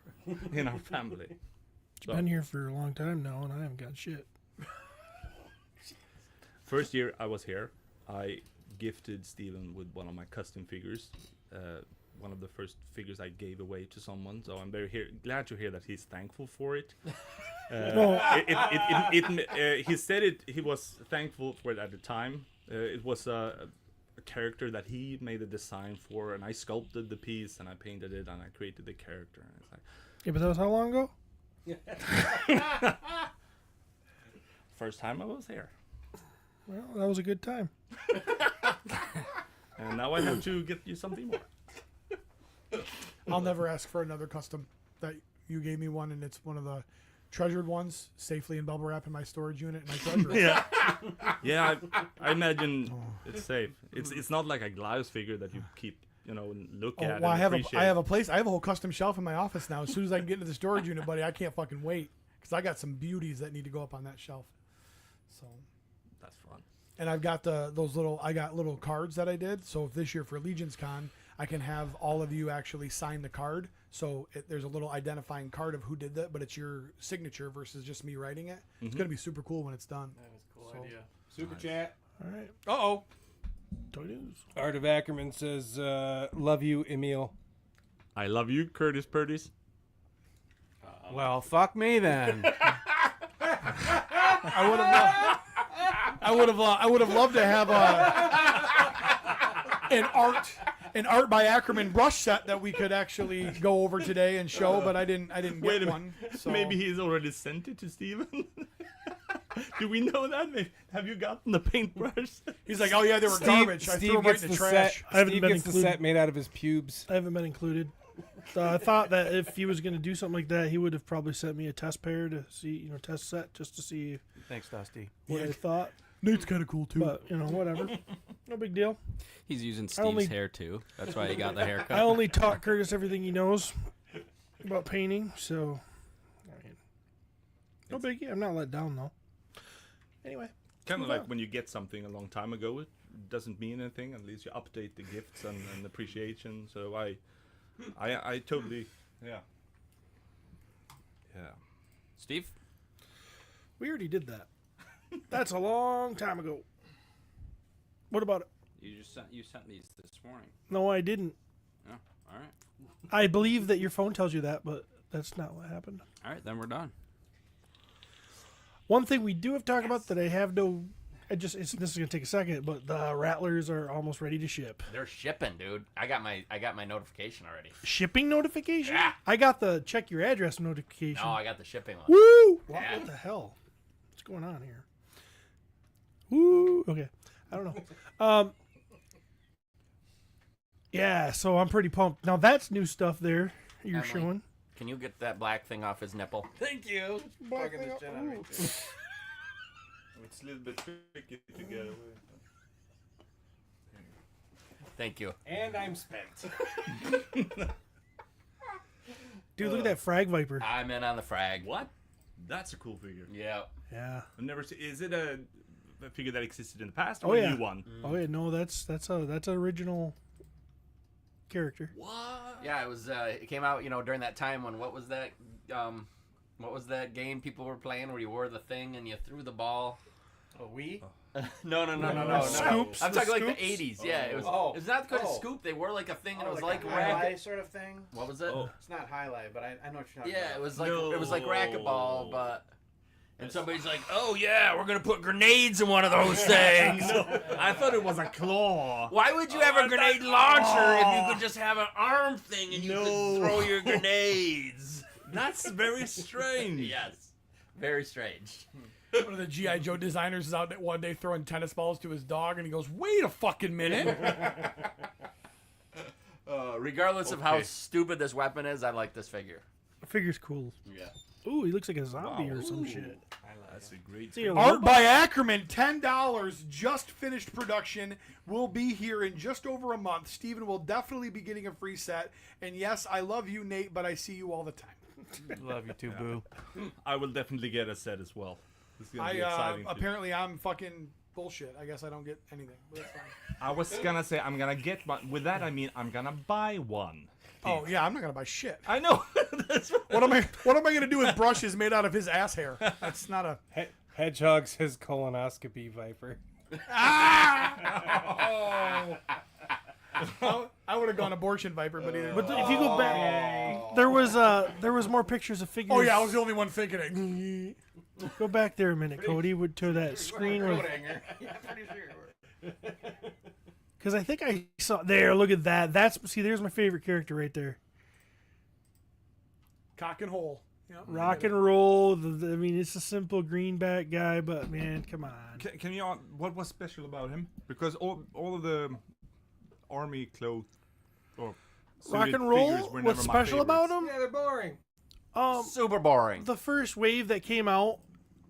in our family. She's been here for a long time now, and I haven't got shit. First year I was here, I gifted Steven with one of my custom figures, one of the first figures I gave away to someone. So I'm glad to hear that he's thankful for it. He said it. He was thankful for it at the time. It was a character that he made a design for, and I sculpted the piece and I painted it and I created the character. And it's like, Yeah, but that was how long ago? first time I was here, Well, that was a good time. and now I have to get you something more. I'll never ask for another custom. That you gave me one, and it's one of the treasured ones, safely in bubble wrap in my storage unit, and I treasure it. Yeah, yeah. I imagine it's safe. It's not like a Goliath figure that you keep, and look at. Well, and appreciate. I have a place. I have a whole custom shelf in my office now. As soon as I can get into the storage unit, buddy, I can't fucking wait because I got some beauties that need to go up on that shelf. So That's fun. and I've got I got little cards that I did. So if this year for Legion's Con, I can have all of you actually sign the card. So there's a little identifying card of who did that, but it's your signature versus just me writing it. It's gonna be super cool when it's done. That is a cool So- idea. Super chat. All right. Uh-oh. Toy news. Art of Ackerman says, love you, Emil. I love you, Curtis Purtis. Well, fuck me then. I would have loved to have an art by Ackerman brush set that we could actually go over today and show, but I didn't Wait get a one. minute. So. Maybe he's already sent it to Steven. Do we know that? Have you gotten the paintbrush? He's like, oh yeah, they were garbage. I threw them right in the trash. I haven't Steve been gets the included. set made out of his pubes. I haven't been included. I thought that if he was going to do something like that, he would have probably sent me a test pair to see, test set just to see Thanks, Dusty. what I thought. Nate's kind of cool too. But whatever, no big deal. He's using Steve's only- hair too. That's why he got the haircut. I only taught Curtis everything he knows about painting, so I mean, no biggie. I'm not let down though. Anyway, Kind of like when you get something a long time ago, it doesn't mean anything. At least you update the gifts and appreciation. So I totally, yeah. Steve? we already did that. That's a long time ago. What about it? You sent these this morning. No, I didn't. Oh, all right. I believe that your phone tells you that, but that's not what happened. All right, then we're done. One thing we do have to talk about that I have no. This is gonna take a second, but the Rattlers are almost ready to ship. They're shipping, dude. I got my notification already. Shipping notification? Yeah. I got the check your address notification. No, I got the shipping one. Woo! Yeah. What the hell? What's going on here? Woo! Okay, I don't know. Yeah, so I'm pretty pumped. Now that's new stuff there you're Emily. showing. Can you get that black thing off his nipple? Thank you. Fucking this shit out of me, too. It's a little bit tricky to get away. Thank you. And I'm spent. Dude, look at that Frag Viper. I'm in on the frag. What? That's a cool figure. Yeah. Yeah. I've never seen. Is it a figure that existed in the past Oh or yeah. a new one? Oh yeah. No, that's an original character. What? Yeah, it was. It came out, during that time when what was that? What was that game people were playing where you wore the thing and you threw the ball? Oh, we? No. Scoops? I'm The talking like the scoops? 80s. Yeah, it was. Oh. It's not called a Oh. scoop. They wore like a thing and it was like like a racket. highlight sort of thing. What was it? Oh. It's not highlight, but I know what you're talking Yeah, about. it was like No. it was like racquetball, but. And somebody's like, "Oh yeah, we're gonna put grenades in one of those things." I thought it was a claw. Why would you have a grenade launcher if you could just have an arm thing and you No. could throw your grenades? That's very strange. Yes, very strange. One of the G.I. Joe designers is out there one day throwing tennis balls to his dog, and he goes, "Wait a fucking minute!" Regardless of how Okay. stupid this weapon is, I like this figure. The figure's cool. Yeah. Ooh, he looks like a zombie or some Ooh. shit. That's a great. See, a Art robot? by Ackerman, $10, just finished production. Will be here in just over a month. Steven will definitely be getting a free set. And yes, I love you, Nate, but I see you all the time. Love you too, boo. I will definitely get a set as well. It's gonna be I exciting. too. apparently I'm fucking bullshit. I guess I don't get anything, but that's fine. I was gonna say I'm gonna get one. With that, I mean I'm gonna buy one. Oh yeah, I'm not gonna buy shit. I know. That's What am I gonna do with brushes made out of his ass hair? That's not a. Hedgehog says colonoscopy viper. I would have gone abortion viper, but either. But if you go back, there was more pictures of figures. Oh yeah, I was the only one thinking it. Go back there a minute, Cody, to that screen. Because I think I saw there. Look at that. There's my favorite character right there. Cock and hole. Yep. Rock and roll. I mean, it's a simple greenback guy, but man, come on. Can you? What was special about him? Because all of the army clothes or Rock suited and roll. figures were never What's my special about favorites. him? Yeah, they're boring. Super boring. The first wave that came out,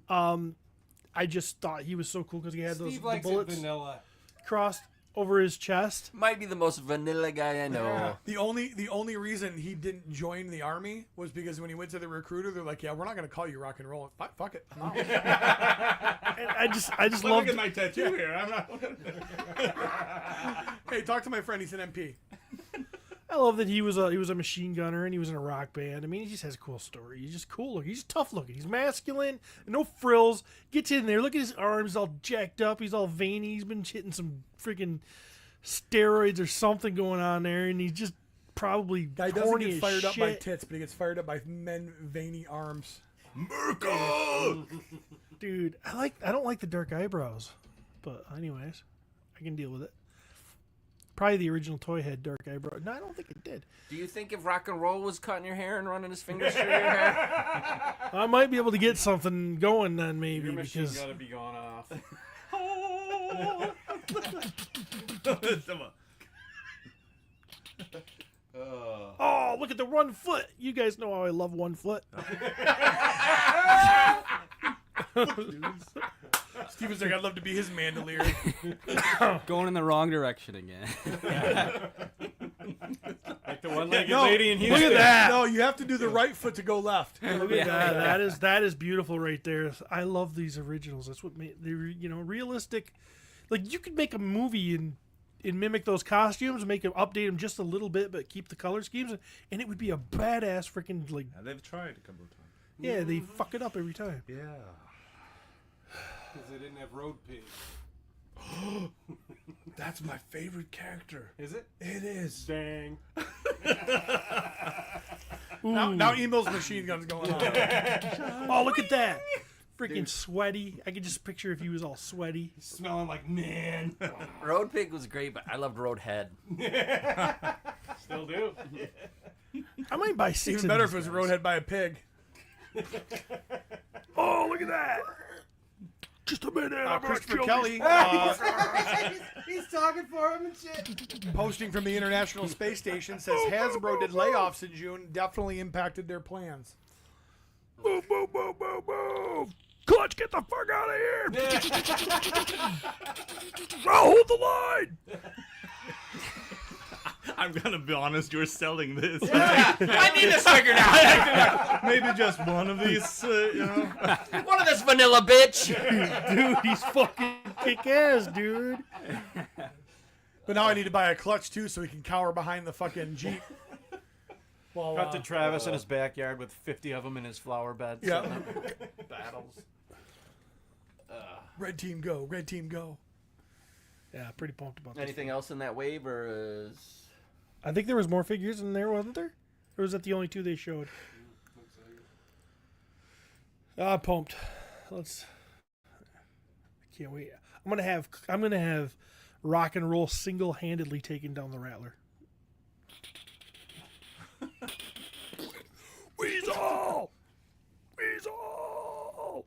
I just thought he was so cool because he had Steve the likes it bullets vanilla. crossed over his chest. Might be the most vanilla guy I know. Yeah. The only reason he didn't join the army was because when he went to the recruiter, they're like, "Yeah, we're not going to call you rock and roll. Fuck it." I'm out." And I just Look loved at my tattoo here. I'm not. Hey, talk to my friend. He's an MP. I love that he was a machine gunner and he was in a rock band. I mean, he just has a cool story. He's just cool looking. He's tough looking. He's masculine, no frills. Gets in there. Look at his arms, all jacked up. He's all veiny. He's been hitting some freaking steroids or something going on there, and he's just probably Guy doesn't horny get as fired up by shit. tits, but he gets fired up by men veiny arms. Dude, I don't like the dark eyebrows, but anyways, I can deal with it. Probably the original toy had dark eyebrows. No, I don't think it did. Do you think if rock and roll was cutting your hair and running his fingers through your hair? I might be able to get something going then, maybe, Your machine's because got to be going off. oh, look at the 1 foot. You guys know how I love 1 foot. Steven's like, I'd love to be his mandolier. Going in the wrong direction again. Like the one-legged No, lady in Look Houston. at that. No, you have to do the right foot to go left. Look at that. That is beautiful right there. I love these originals. That's what made they're realistic. Like you could make a movie and mimic those costumes, update them just a little bit, but keep the color schemes, and it would be a badass freaking like. Yeah, they've tried a couple of times. Yeah, they fuck it up every time. Yeah. Because they didn't have road pig. That's my favorite character. Is it? It is. Dang. Now Emil's machine gun's going on. Oh, look at that! Freaking sweaty. I could just picture if he was all sweaty. Smelling like man. Road Pig was great, but I loved Road Head. Still do. I might buy 6 Even of better these if it was guys. roadhead by a pig. Oh, look at that! Just a minute. I'm gonna Christopher kill Kelly these- He's talking for him and shit. posting from the International Space Station says Hasbro did layoffs in June, definitely impacted their plans. Move, move, move, move, move! Clutch, get the fuck out of here! I'll hold the line! I'm gonna be honest. You're selling this. I need this figure now. Maybe just one of these. One of this vanilla bitch. Dude, he's fucking kick-ass, dude. But now I need to buy a clutch too so he can cower behind the fucking Jeep. Well, Cut to Travis in his backyard with 50 of them in his flower bed. Yeah. setting up battles. Red team go, red team go. Yeah, pretty pumped about this. Anything else in that wave, or is... I think there was more figures in there, wasn't there? Or was that the only 2 they showed? I'm pumped. I can't wait. I'm gonna have rock and roll single-handedly taking down the Rattler. Weasel! Weasel!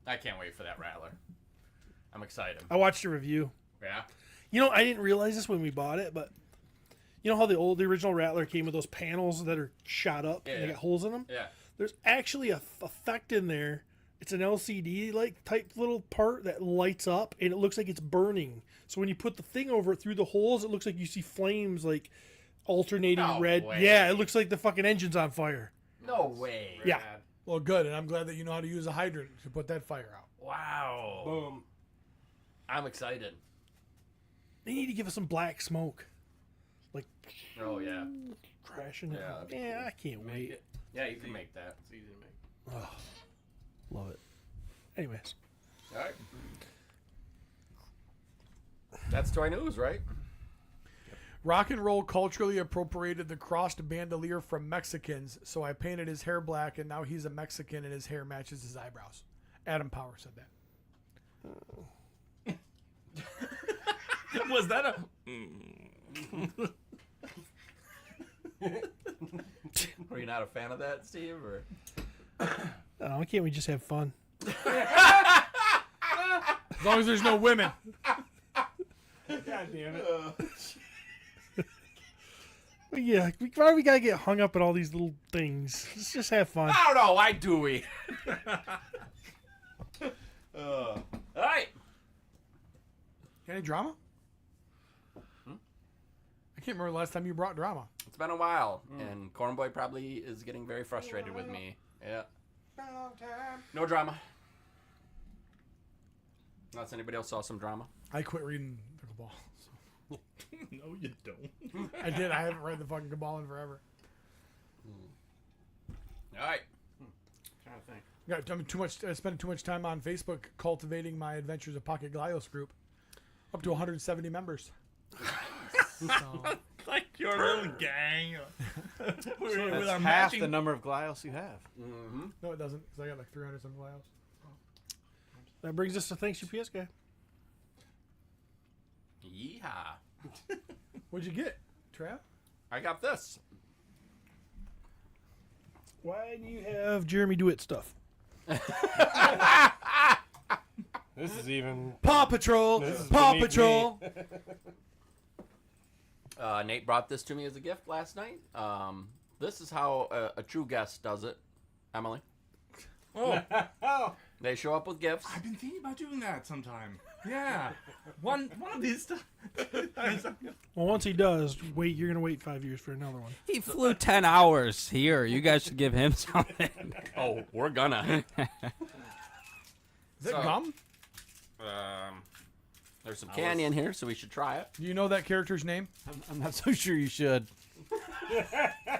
I can't wait for that Rattler. I'm excited. I watched a review. Yeah? You know, I didn't realize this when we bought it, but you know how the original Rattler came with those panels that are shot up and they Yeah. got holes in them? Yeah. There's actually a effect in there. It's an LCD like type little part that lights up and it looks like it's burning. So when you put the thing over it through the holes, it looks like you see flames like alternating No red. way. Yeah, it looks like the fucking engine's on fire. No way. Yeah. Well, good, and I'm glad that you know how to use a hydrant to put that fire out. Wow. Boom. I'm excited. They need to give us some black smoke. Like Oh, yeah. crashing it. Yeah, that'd be Yeah, I can't wait. Yeah, you can make that. It's easy to make. Love it. Anyways. All right. That's Toy News, right? Rock and roll culturally appropriated the crossed bandolier from Mexicans, so I painted his hair black, and now he's a Mexican, and his hair matches his eyebrows. Adam Power said that. Was that a? Were you not a fan of that, Steve? Or Why can't we just have fun? As long as there's no women. God damn it. Yeah, why do we gotta get hung up at all these little things? Let's just have fun. I don't know. Why do we? All right. Any drama? I can't remember the last time you brought drama. It's been a while, and Cornboy probably is getting very frustrated with me. Yeah. Been a long time. No drama. Unless anybody else saw some drama. I quit reading the Cabal. So. No, you don't. I did. I haven't read the fucking Cabal in forever. All right. Trying to think. I spent too much time on Facebook cultivating my Adventures of Pocket Glios group. Up to 170 members. So, Like your little gang. That's half the number of Glios you have. Mm-hmm. no, it doesn't, because I got like 300 some Glios. That brings us to Thanks UPS Guy. Yeehaw. What'd you get, Trav? I got this. Why do you have Jeremy DeWitt stuff? This is even. Paw Patrol! This is Paw beneath Patrol! Nate brought this to me as a gift last night. This is how a true guest does it, Emily. Oh, They show up with gifts. I've been thinking about doing that sometime. Yeah, one of these times. Well, once he does, you're gonna wait 5 years for another one. He flew 10 hours here. You guys should give him something. Oh, we're gonna. Is it gum? There's some candy in here, so we should try it. Do you know that character's name? I'm not so sure you should.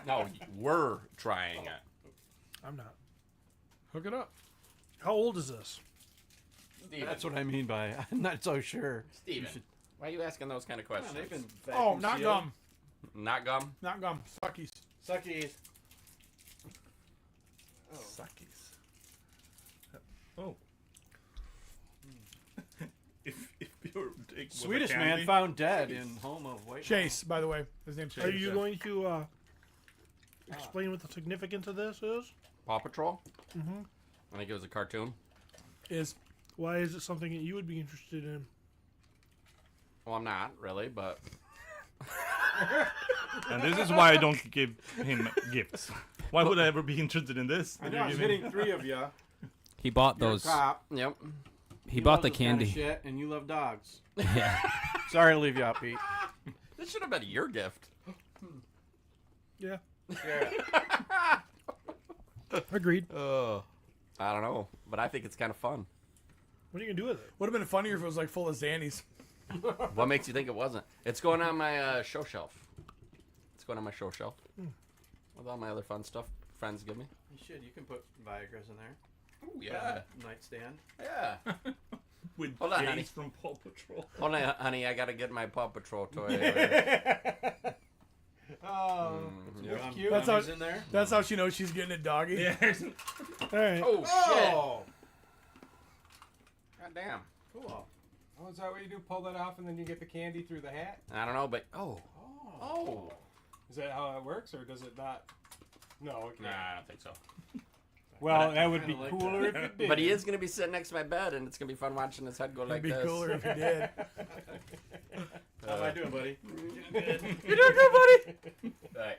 No, we're trying it. I'm not. Hook it up. How old is this? Steven, That's what I mean by I'm not so sure. Steven, why are you asking those kind of questions? They've been Oh, vacuum not sealed. gum. Not gum? Not gum. Suckies. Suckies. Suckies. Oh. if your dick was Swedish a man candy, found dead in home of White. Chase, by the way. His name's Chase. Are you going to explain what the significance of this is? Paw Patrol? Mm-hmm. I think it was a cartoon. Is Why is it something that you would be interested in? Well, I'm not really, but and this is why I don't give him gifts. Why would I ever be interested in this? I know I'm hitting 3 of you. He bought You're a those. cop. yep. He bought the love this kind of candy. shit, and you love dogs. Yeah. Sorry to leave you out, Pete. This should have been your gift. Yeah. Yeah. Agreed. I don't know, but I think it's kind of fun. What are you gonna do with it? would have been funnier if it was like full of Xannies. What makes you think it wasn't? It's going on my show shelf. It's going on my show shelf. With all my other fun stuff friends give me. You should. You can put Viagra's in there. Oh, yeah. Nightstand. Yeah. With Hold on, Jace honey. from Paw Patrol. Hold on, honey. I got to get my Paw Patrol toy. Oh, Yep. Cute. That's That's how- in there. That's how she knows she's getting a doggy. Yeah. All right. Oh, Oh. shit. God damn. Cool. Oh, is that what you do? Pull that off and then you get the candy through the hat? I don't know, but... Oh. Oh. Is that how it works, or does it not? No. Okay. Nah, I don't think so. Well, that would be kinda like cooler if it did. But he is going to be sitting next to my bed, and it's going to be fun watching his head go It'd like be this. cooler if he did. How am I doing, buddy? You're doing good, buddy. All right.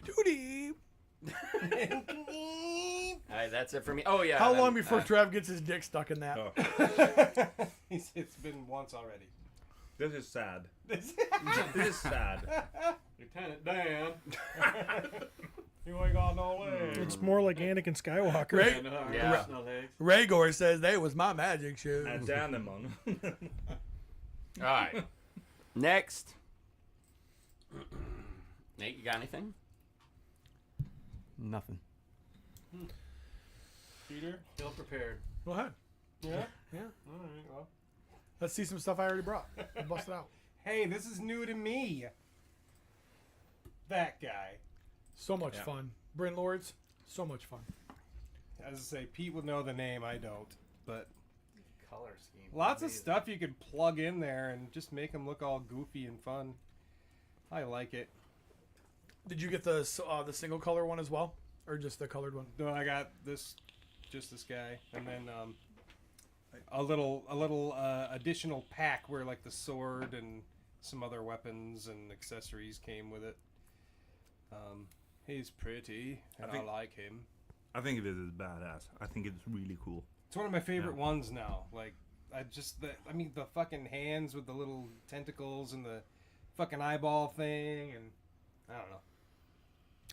Duty. All right, that's it for me. Oh, yeah. How then, long before Trav gets his dick stuck in that? Oh, It's been once already. this is sad. This is sad. Lieutenant Dan. You ain't got no way. It's more like Anakin Skywalker. Right? And, Yeah. no legs. Rhaegar says that was my magic shoe. And Danemon. All right. Next. Nate, you got anything? Nothing. Peter? Feel prepared. Go ahead. Yeah? Yeah. All right, well. Let's see some stuff I already brought. Bust it out. Hey, this is new to me. That guy. So much fun. Bryn Lords, so much fun. As I say, Pete would know the name. I don't. But Color scheme. lots of stuff you could plug in there and just make them look all goofy and fun. I like it. Did you get the single color one as well, or just the colored one? No, I got this, just this guy, and then a little additional pack where like the sword and some other weapons and accessories came with it. He's pretty, and I like him. I think it is badass. I think it's really cool. It's one of my favorite ones now. Like, the fucking hands with the little tentacles and the fucking eyeball thing, and I don't know.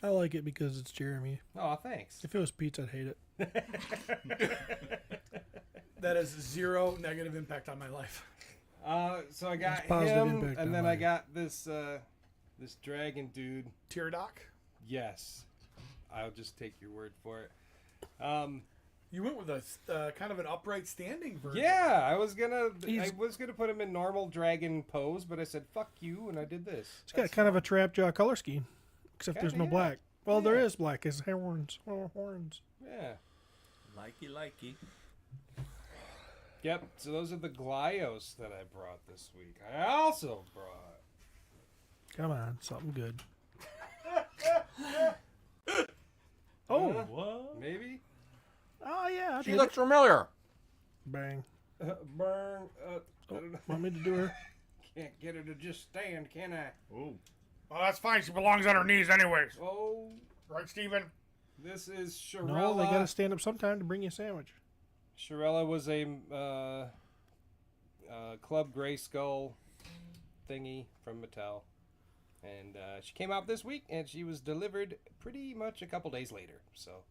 I like it because it's Jeremy. Oh, thanks. If it was Pete, I'd hate it. That has zero negative impact on my life. So I got It's positive him, impact and on then mine. I got this this dragon dude. Teardoc? Yes, I'll just take your word for it. You went with a kind of an upright standing version. Yeah, I was gonna put him in normal dragon pose, but I said fuck you, and I did this. It's got kind of a trap jaw color scheme, except there's no Kinda, black. Well, there Yeah. is black. It's horns. Oh, horns. Yeah. Likey. Yep. So those are the Glyos that I brought this week. I also brought. Come on, something good. Oh, Maybe. oh yeah. I She did looks familiar. it. Bang. Burn. I Oh, don't know. want me to do her? Can't get her to just stand, can I? Oh. Well, that's fine. She belongs on her knees anyways. Oh, Right, Steven? this is Shirella. No, they gotta stand up sometime to bring you a sandwich. Shirella was a Club Gray Skull thingy from Mattel. And she came out this week, and she was delivered pretty much a couple days later. So,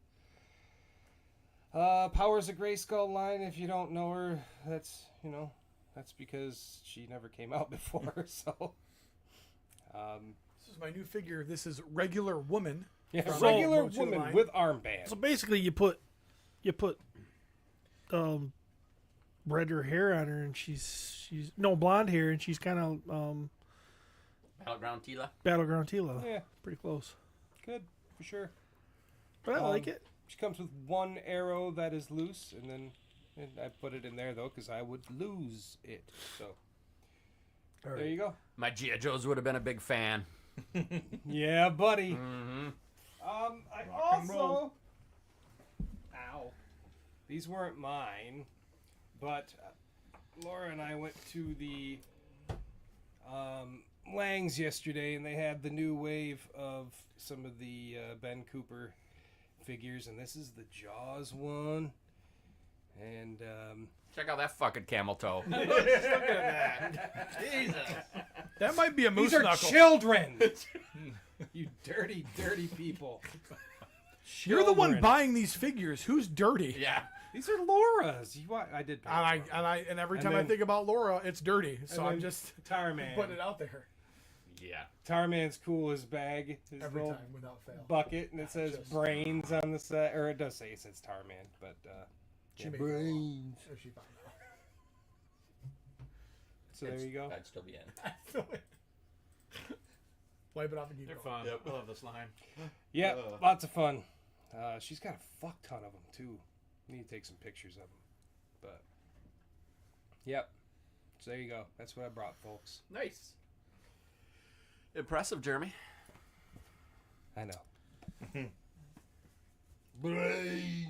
Powers of Gray Skull line, if you don't know her, that's because she never came out before. So, This is my new figure. This is Regular Woman. yeah, From regular World Two woman line. with armband. So basically, you put redder hair on her, and she's no blonde hair, and she's kind of Battleground Tila. battleground Tila. Yeah, Pretty close, good for sure. but I like it. She comes with one arrow that is loose, and I put it in there though because I would lose it. So there you go. My G.I. Joes would have been a big fan. Yeah, buddy. Mm-hmm. I also. Ow. These weren't mine, but Laura and I went to the Lang's yesterday, and they had the new wave of some of the Ben Cooper figures, and this is the Jaws one. And Check out that fucking camel toe. Look at that. Jesus. That might be a moose these are knuckle. children. You dirty, dirty people. You're the one Children. buying these figures. Who's dirty? Yeah. These are Laura's. I did. Pay And for them. and every And time I then- think about Laura, it's dirty. So And I'm then just Tarman. putting it out there Yeah. Tarman's cool. His bag, his every little time without fail. bucket, and it says Just- brains on the side, or it does say it says Tarman, but She yeah, made brains. Or she found out. So there you go. I'd still be in. Wipe it off and keep They're going. fun. I love this line. Yeah, lots of fun. She's got a fuck ton of them too. Need to take some pictures of them, but yep. So there you go. That's what I brought, folks. Nice. Impressive, Jeremy. I know. Brains.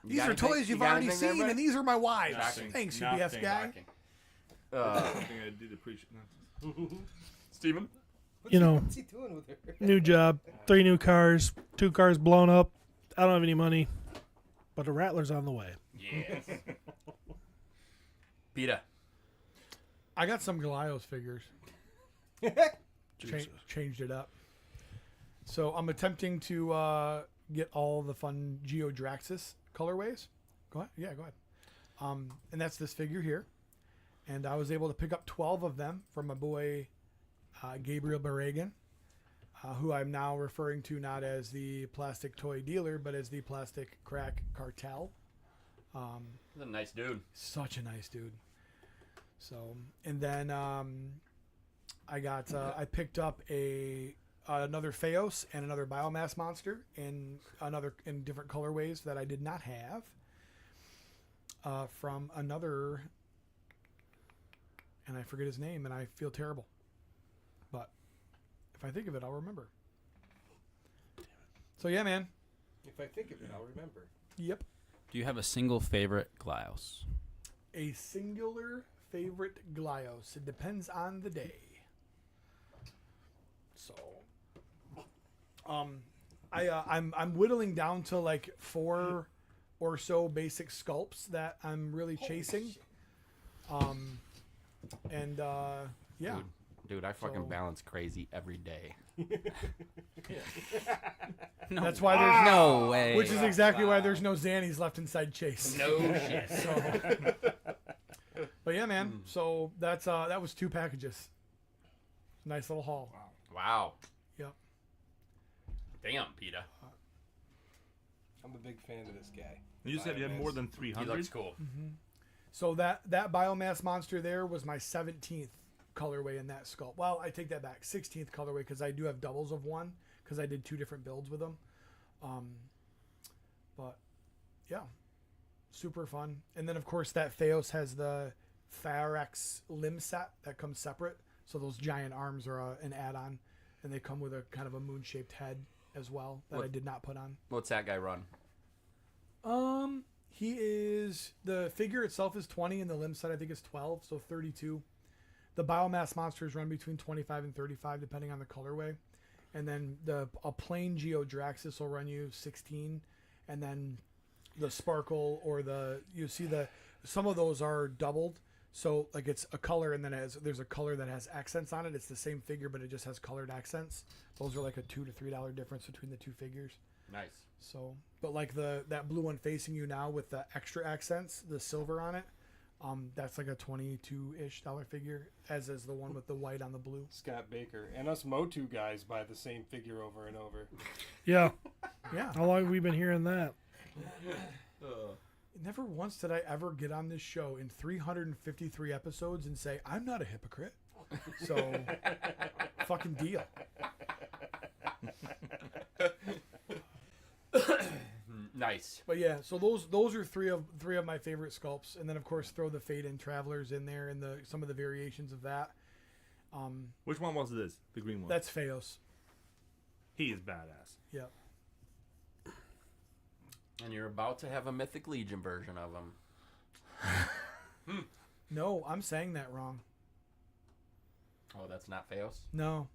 These are toys you've already seen, and these are my wives. Nothing. Thanks, Nothing. UPS guy. Uh, Something I did appreciate. Steven? You know, What's he doing with her? new job, 3 new cars, 2 cars blown up. I don't have any money, but a Rattler's on the way. Yes. Peta. I got some Goliath figures. Jesus. Changed it up. So I'm attempting to get all the fun Geodraxis colorways. Go ahead. Yeah, go ahead. And that's this figure here. And I was able to pick up 12 of them from my boy Gabriel Barragan, who I'm now referring to not as the plastic toy dealer, but as the plastic crack cartel. He's a nice dude. Such a nice dude. So, and then I picked up another Theos and another biomass monster in different colorways that I did not have from another, and I forget his name, and I feel terrible. But if I think of it, I'll remember. So yeah, man. If I think of it, I'll remember. Yep. Do you have a single favorite Glyos? A singular favorite Glyos. It depends on the day. So, I'm whittling down to like 4 or so basic sculpts that I'm really chasing. Yeah. Dude, I fucking So- balance crazy every day. No, That's why there's no way. Which is exactly why there's no Xannies left inside Chase. No shit. So, but yeah, man. So that was 2 packages. Nice little haul. Wow. Yep. Damn, Peter. I'm a big fan of this guy. You said you had more than He 300. looks cool. So that biomass monster there was my 17th colorway in that sculpt. Well, I take that back. 16th colorway because I do have doubles of one because I did 2 different builds with them. But yeah, super fun. And then of course that Theos has the Thyrex limb set that comes separate. So those giant arms are an add-on, and they come with a kind of a moon-shaped head as well that I did not put on. What's that guy run? He is, the figure itself is 20 and the limb set I think is 12, so 32. The biomass monsters run between 25 and 35 depending on the colorway. And then a plain Geodraxis will run you 16, and then the sparkle or some of those are doubled. So like it's a color and then there's a color that has accents on it. It's the same figure but it just has colored accents. Those are like a $2 to $3 difference between the 2 figures. Nice. So, but like that blue one facing you now with the extra accents, the silver on it, that's like a $22-ish figure, as is the one with the white on the blue. Scott Baker and us Motu guys buy the same figure over and over. Yeah. Yeah. How long have we been hearing that? Never once did I ever get on this show in 353 episodes and say, I'm not a hypocrite. So, fucking deal. Nice. But yeah, so those are three of my favorite sculpts, and then of course throw the Fade In Travelers in there and some of the variations of that. Which one was this? The green one? That's Theos. He is badass. Yep. And you're about to have a Mythic Legion version of him. No, I'm saying that wrong. Oh, that's not Theos? No.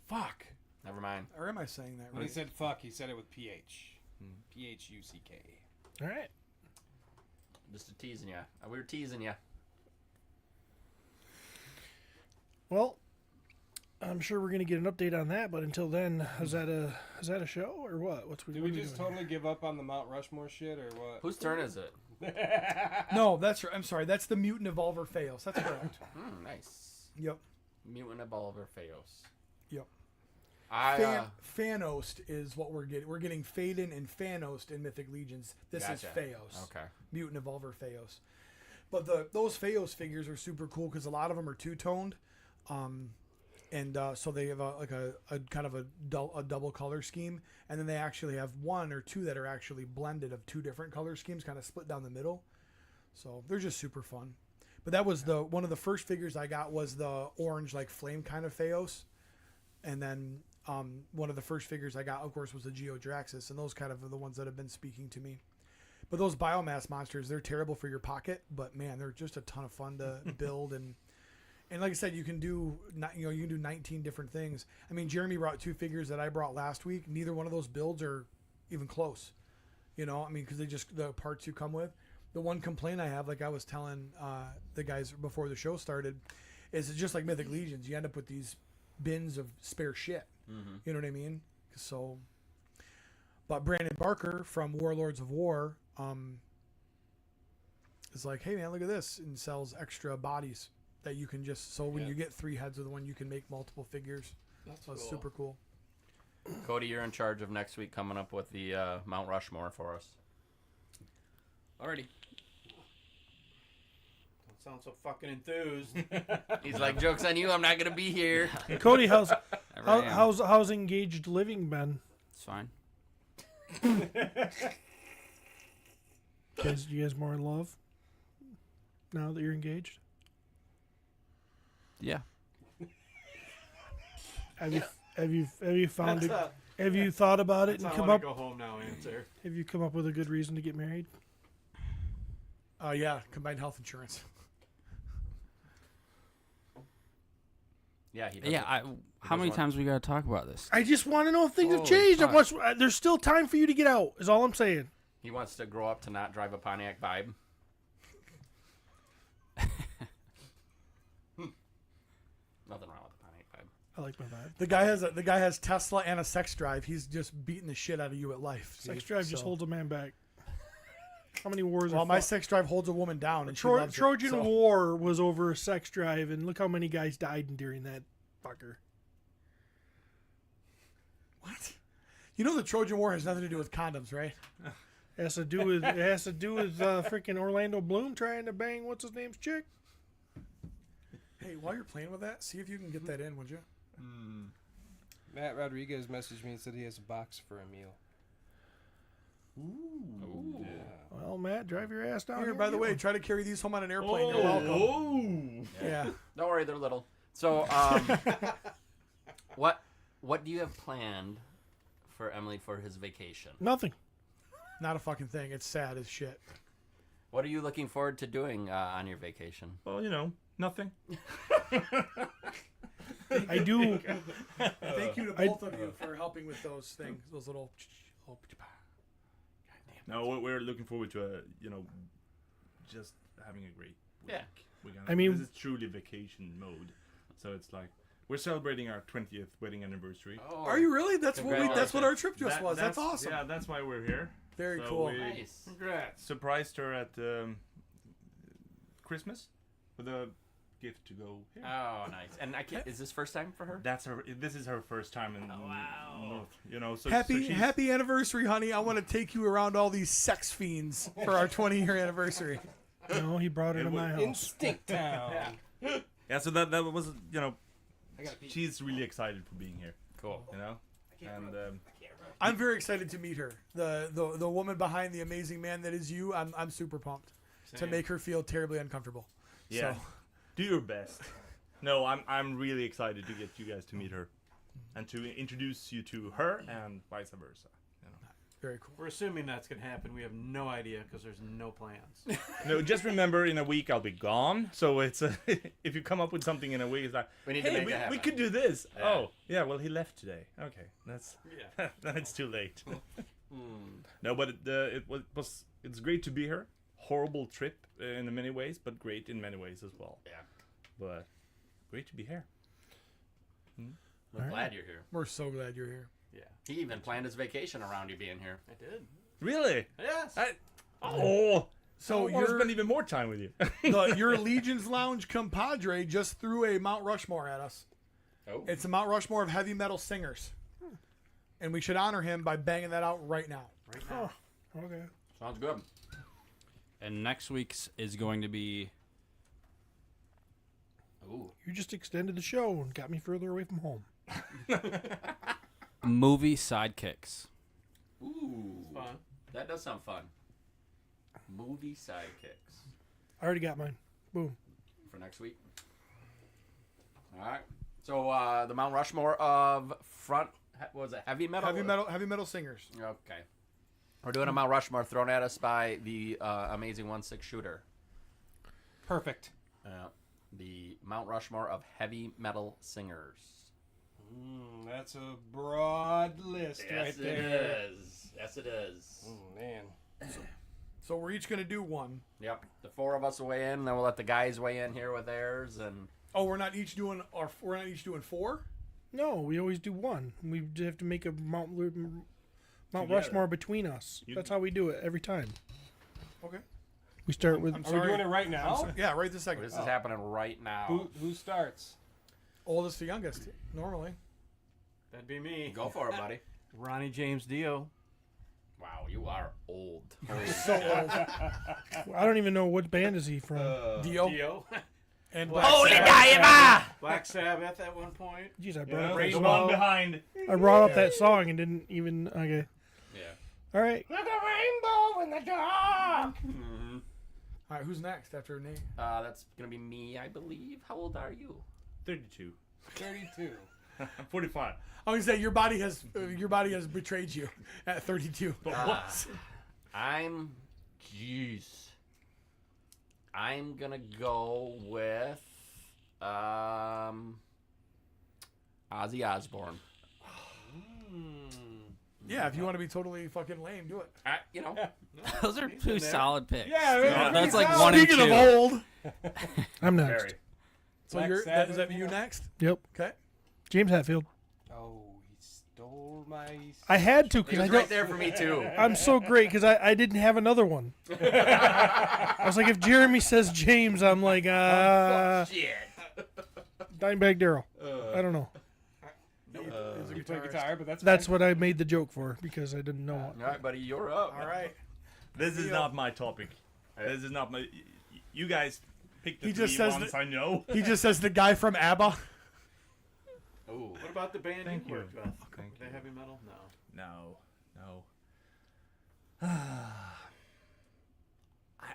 Fuck. Never mind. Or am I saying that When right? he said fuck, he said it with PH. PHUCK. All right. Just teasing ya. We were teasing ya. Well, I'm sure we're gonna get an update on that, but until then, is that a show or what? Did we just totally give up on the Mount Rushmore shit or what? Whose turn is it? No, that's I'm sorry. That's the Mutant Evolver Theos. That's correct. Nice. Yep. Mutant Evolver Theos. Yep. Thanos Thanos is what we're getting. We're getting Faden and Thanos in Mythic Legions. This is Gotcha. Theos. Okay. Mutant Evolver Theos. But those Theos figures are super cool because a lot of them are two-toned. So they have a kind of a double color scheme, and then they actually have 1 or 2 that are actually blended of 2 different color schemes, kind of split down the middle. So they're just super fun. But that was one of the first figures I got was the orange like flame kind of Theos, and then one of the first figures I got, of course, was the Geodraxis, and those kind of are the ones that have been speaking to me. But those biomass monsters, they're terrible for your pocket, but man, they're just a ton of fun to build and like I said, you can do 19 different things. I mean, Jeremy brought 2 figures that I brought last week. Neither one of those builds are even close. I mean, because the parts you come with. The one complaint I have, like I was telling the guys before the show started, is it's just like Mythic Legions. You end up with these bins of spare shit. Mm-hmm. You know what I mean? So, but Brandon Barker from Warlords of War is like, hey man, look at this, and sells extra bodies that you can just when you get 3 heads of the one, you can make multiple figures. That's so it's cool. super cool. Cody, you're in charge of next week coming up with the Mount Rushmore for us. Alrighty. Don't sound so fucking enthused. He's like, joke's on you. I'm not gonna be here. Cody, Never am. how's engaged living been? It's fine. You guys more in love now that you're engaged? Yeah. Have you found it? That's Have you thought about it and I come want up? to go home now. Answer. Have you come up with a good reason to get married? Yeah, combined health insurance. Yeah, he does. Yeah. How many times we gotta talk about this? I just want to know if things have Holy changed. fuck. There's still time for you to get out. Is all I'm saying. He wants to grow up to not drive a Pontiac Vibe. Nothing wrong with the Pontiac Vibe. I like my vibe. The guy has Tesla and a sex drive. He's just beating the shit out of you at life. Sex see? drive just So- holds a man back. How many wars? Well, are my fought? sex drive holds a woman down, and she loves it, Trojan so- War was over a sex drive, and look how many guys died during that fucker. What? You know the Trojan War has nothing to do with condoms, right? It has to do with freaking Orlando Bloom trying to bang what's his name's chick. Hey, while you're playing with that, see if you can get that in, would you? Matt Rodriguez messaged me and said he has a box for a meal. Well, Matt, drive your ass down Here, here. by the way, try to carry these home on an airplane. You're welcome. Yeah. Don't worry, they're little. So, what do you have planned for Emily for his vacation? Nothing. Not a fucking thing. It's sad as shit. What are you looking forward to doing on your vacation? Well, you know, nothing. I do. Thank you to both of you for helping with those things. Those little. No, we're looking forward to just having a great week. Yeah. I mean- this is truly vacation mode. So it's like we're celebrating our 20th wedding anniversary. Oh, Are you really? That's what our trip just was. That's awesome. Yeah, that's why we're here. Very So cool. we Nice. Congrats. surprised her at Christmas with a gift to go here. Oh, nice. And is this first time for her? This is her first time in North. So Happy she's- happy anniversary, honey. I want to take you around all these sex fiends for our 20-year anniversary. No, he brought her to my house. Instinct Town. Yeah, so that was she's really excited for being here. Cool. And I'm very excited to meet her. The woman behind the amazing man that is you. I'm super pumped to make her feel terribly uncomfortable. yeah, So, do your best. No, I'm really excited to get you guys to meet her, and to introduce you to her and vice versa. very cool. We're assuming that's gonna happen. We have no idea because there's no plans. No, just remember, in a week I'll be gone. So it's if you come up with something in a week, it's like, We need to hey, make it happen." we could do this. Yeah. Oh, yeah. Well, he left today. Okay, that's then it's too late. No, but it's great to be here. Horrible trip in many ways, but great in many ways as well. Yeah. But great to be here. We're glad you're here. We're so glad you're here. Yeah, He even planned his vacation around you being here. I did. Really? Yes. So I want to spend even more time with you. your Legion's Lounge compadre just threw a Mount Rushmore at us. Oh. It's a Mount Rushmore of heavy metal singers, and we should honor him by banging that out right now. Right now. Okay. Sounds good. And next week's is going to be Ooh. You just extended the show and got me further away from home. movie sidekicks. Ooh. Fun. That does sound fun. Movie sidekicks I already got mine. Boom. for next week. All right. So the Mount Rushmore of what was it, heavy metal? Heavy metal singers. Okay. We're doing a Mount Rushmore thrown at us by the amazing 1/6 shooter. Perfect. The Mount Rushmore of heavy metal singers. That's a broad list right there. It is. Yes, it is. Man. So we're each gonna do one. Yep. The four of us will weigh in, then we'll let the guys weigh in here with theirs, and Oh, we're not each doing four. No, we always do one. We have to make a Mount Together. Rushmore between us. That's how we do it every time. Okay. We start with. Are we doing it right now? Yeah, right this second. this is happening right now. Who starts? Oldest to youngest, normally. That'd be me. Go for it, buddy. Ronnie James Dio. Wow, you are old. So old. I don't even know what band is he from. Dio. Dio. And Holy Black Black Sabbath at one point. Jeez, I Yeah, brought, the one behind. I brought up that song and didn't even. Okay. Yeah. All right. Like a rainbow in the dark. All right, who's next after Nate? That's gonna be me, I believe. How old are you? 32. 32. I'm 45. I was gonna say your body has betrayed you at 32. But what? I'm gonna go with Ozzy Osbourne. Yeah, if you want to be totally fucking lame, do it. You know, Those are two solid picks. Yeah, that's like solid. 1 and 2. Speaking of old, I'm next. Very. so Black you're Sabbath, is that you you know? next? Yep. Okay. James Hetfield. Oh, he stole my. I had to he because was I right don't. there for me too. I'm so great because I didn't have another one. I was like, if Jeremy says James, I'm like, Shit. Dimebag Darrell. I don't know. You play guitar, but That's what I made the joke for because I didn't know All it. right, buddy, you're up. All right. This is not my topic. This is not my. You guys pick the He three just says ones that- I know. He just says the guy from ABBA. Ooh. What about the band Thank you you. worked with? Thank They you. heavy metal? No. No.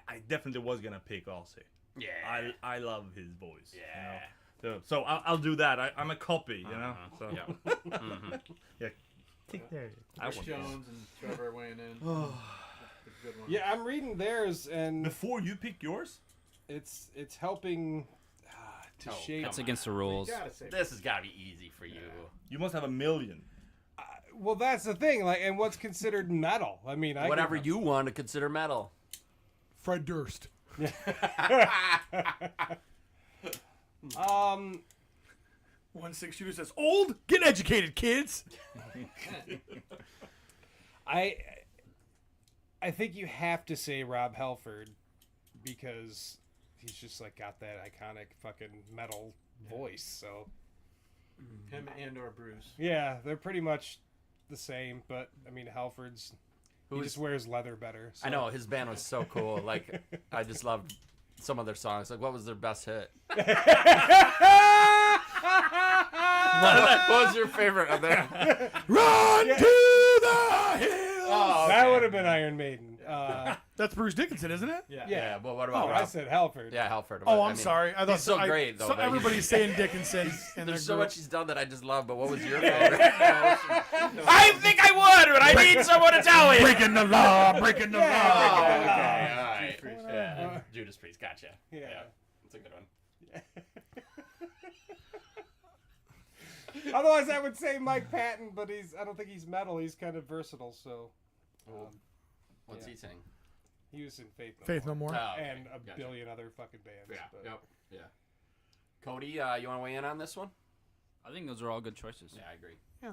I definitely was gonna pick Ozzy. Yeah. I love his voice. Yeah. You know? So I'll do that. I'm a copy, you know. So Yeah. Mm-hmm. yeah. Take that. I Chris want Jones and Trevor weighing in. That's a good one. Yeah, I'm reading theirs, and Before you pick yours, it's helping to Oh, shape. That's against the rules. You gotta say This has got to be easy for you. you must have a million. Well, that's the thing. Like, and what's considered metal? I mean, Whatever you want to consider metal. Fred Durst. One six shooter says, "Old, get educated, kids." I think you have to say Rob Halford because he's just like got that iconic fucking metal voice. So him and or Bruce. yeah, they're pretty much the same. But I mean, Halford's he just wears leather better. So. I know his band was so cool. Like I just loved some of their songs. Like what was their best hit? What was your favorite of them? Run to the hills. Oh, That okay. would have been Iron Maiden. That's Bruce Dickinson, isn't it? Yeah. Yeah, but what Oh, about I Rob? said Halford. Yeah, Halford. Oh, I I'm mean, sorry. I thought he's so great, though. So that everybody's saying Dickinson. And There's so group. much he's done that I just love. But what was your favorite? No. I think I would, but I need someone to tell me. breaking the law, breaking the Oh, law. okay, all right. Judas Priest. Yeah, Judas Priest. Gotcha. Yeah. That's a good one. Otherwise, I would say Mike Patton, but I don't think he's metal. He's kind of versatile. So What's he saying? he was in Faith No More. Oh, okay. and a Gotcha. billion other fucking bands. Yeah. but- Yep. Yeah. Cody, you want to weigh in on this one? I think those are all good choices. Yeah, I agree. Yeah.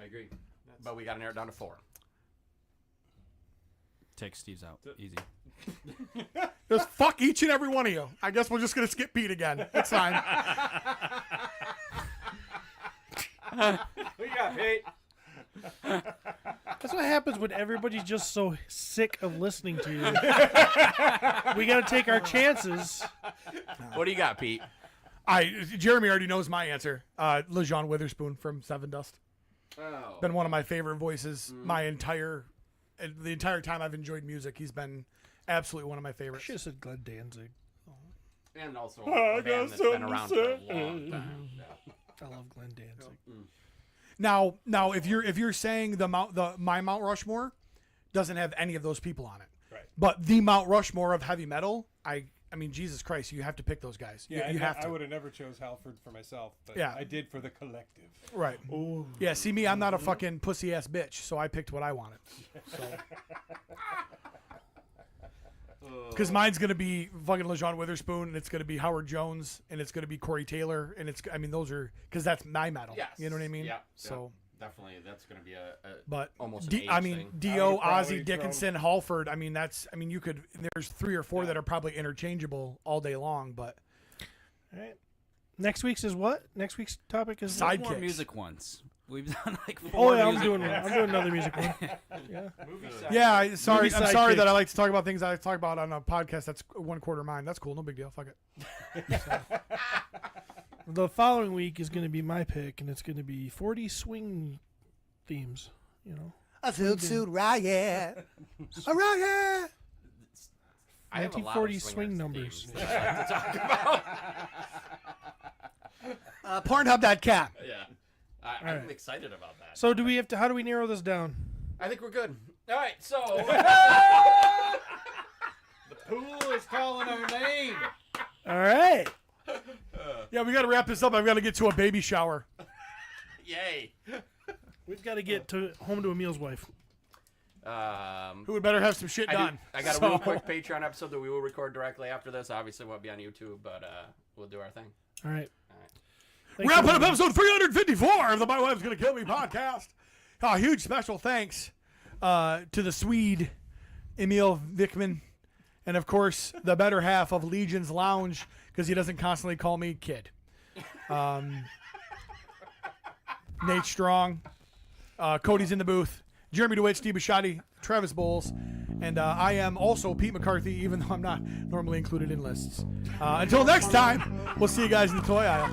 I agree. But we got to narrow it down to 4. Take Steve's out. Easy. Just fuck each and every one of you. I guess we're just gonna skip Pete again. That's fine. We got Pete. That's what happens when everybody's just so sick of listening to you. We got to take our chances. What do you got, Pete? Jeremy already knows my answer. LeJean Witherspoon from Seven Dust. Oh. Been one of my favorite voices the entire time I've enjoyed music. He's been absolutely one of my I favorites. should have said Glenn Danzig. And also a band that's been around for a long time. I love Glenn Danzig. Now, if you're saying my Mount Rushmore doesn't have any of those people on it, Right. but the Mount Rushmore of heavy metal, I mean, Jesus Christ, you have to pick those guys. Yeah, you have to. I would have never chose Halford for myself, but Yeah. I did for the collective. Right. Yeah, see me, I'm not a fucking pussy ass bitch, so I picked what I wanted. Because mine's gonna be fucking LeJean Witherspoon, and it's gonna be Howard Jones, and it's gonna be Corey Taylor, and those are because that's my metal. Yes. You know what I mean? Yeah. So, definitely, that's going to be a but almost an age thing. Dio, I would've probably Ozzy, Dickinson, Halford. I mean, you could. There's 3 or 4 that are probably interchangeable all day long, but All right. Next week's is what? Next week's topic is Side More kicks. music ones. We've done like Oh four. yeah, I'm music doing ones. another music one. Yeah. Movie Yeah, I'm sorry sidekick. that I like to talk about things I talk about on a podcast that's 1/4 mine. That's cool. No big deal. Fuck it. The following week is going to be my pick, and it's going to be 40 swing themes. You know, A suit riot. A riot. I have a lot 1940 of swing swingers numbers. themes that I like to talk about. Pornhub.com. Yeah. I'm right. excited about that. So do we have to? How do we narrow this down? I think we're good. All right, so The pool is calling our name. All right. Yeah, we got to wrap this up. I've got to get to a baby shower. yay. We've got to get home to Emil's wife. Who would better have some shit done? I got a So- real quick Patreon episode that we will record directly after this. Obviously, it won't be on YouTube, but we'll do our thing. All right. Wrapping up episode 354 of the My Wife's Gonna Kill Me podcast. A huge special thanks to the Swede, Emil Vickman, and of course, the better half of Legion's Lounge, because he doesn't constantly call me kid. Nate Strong, Cody's in the booth, Jeremy DeWitt, Steve Bisciotti, Travis Bowles, and I am also Pete McCarthy, even though I'm not normally included in lists. Until next time, we'll see you guys in the toy aisle.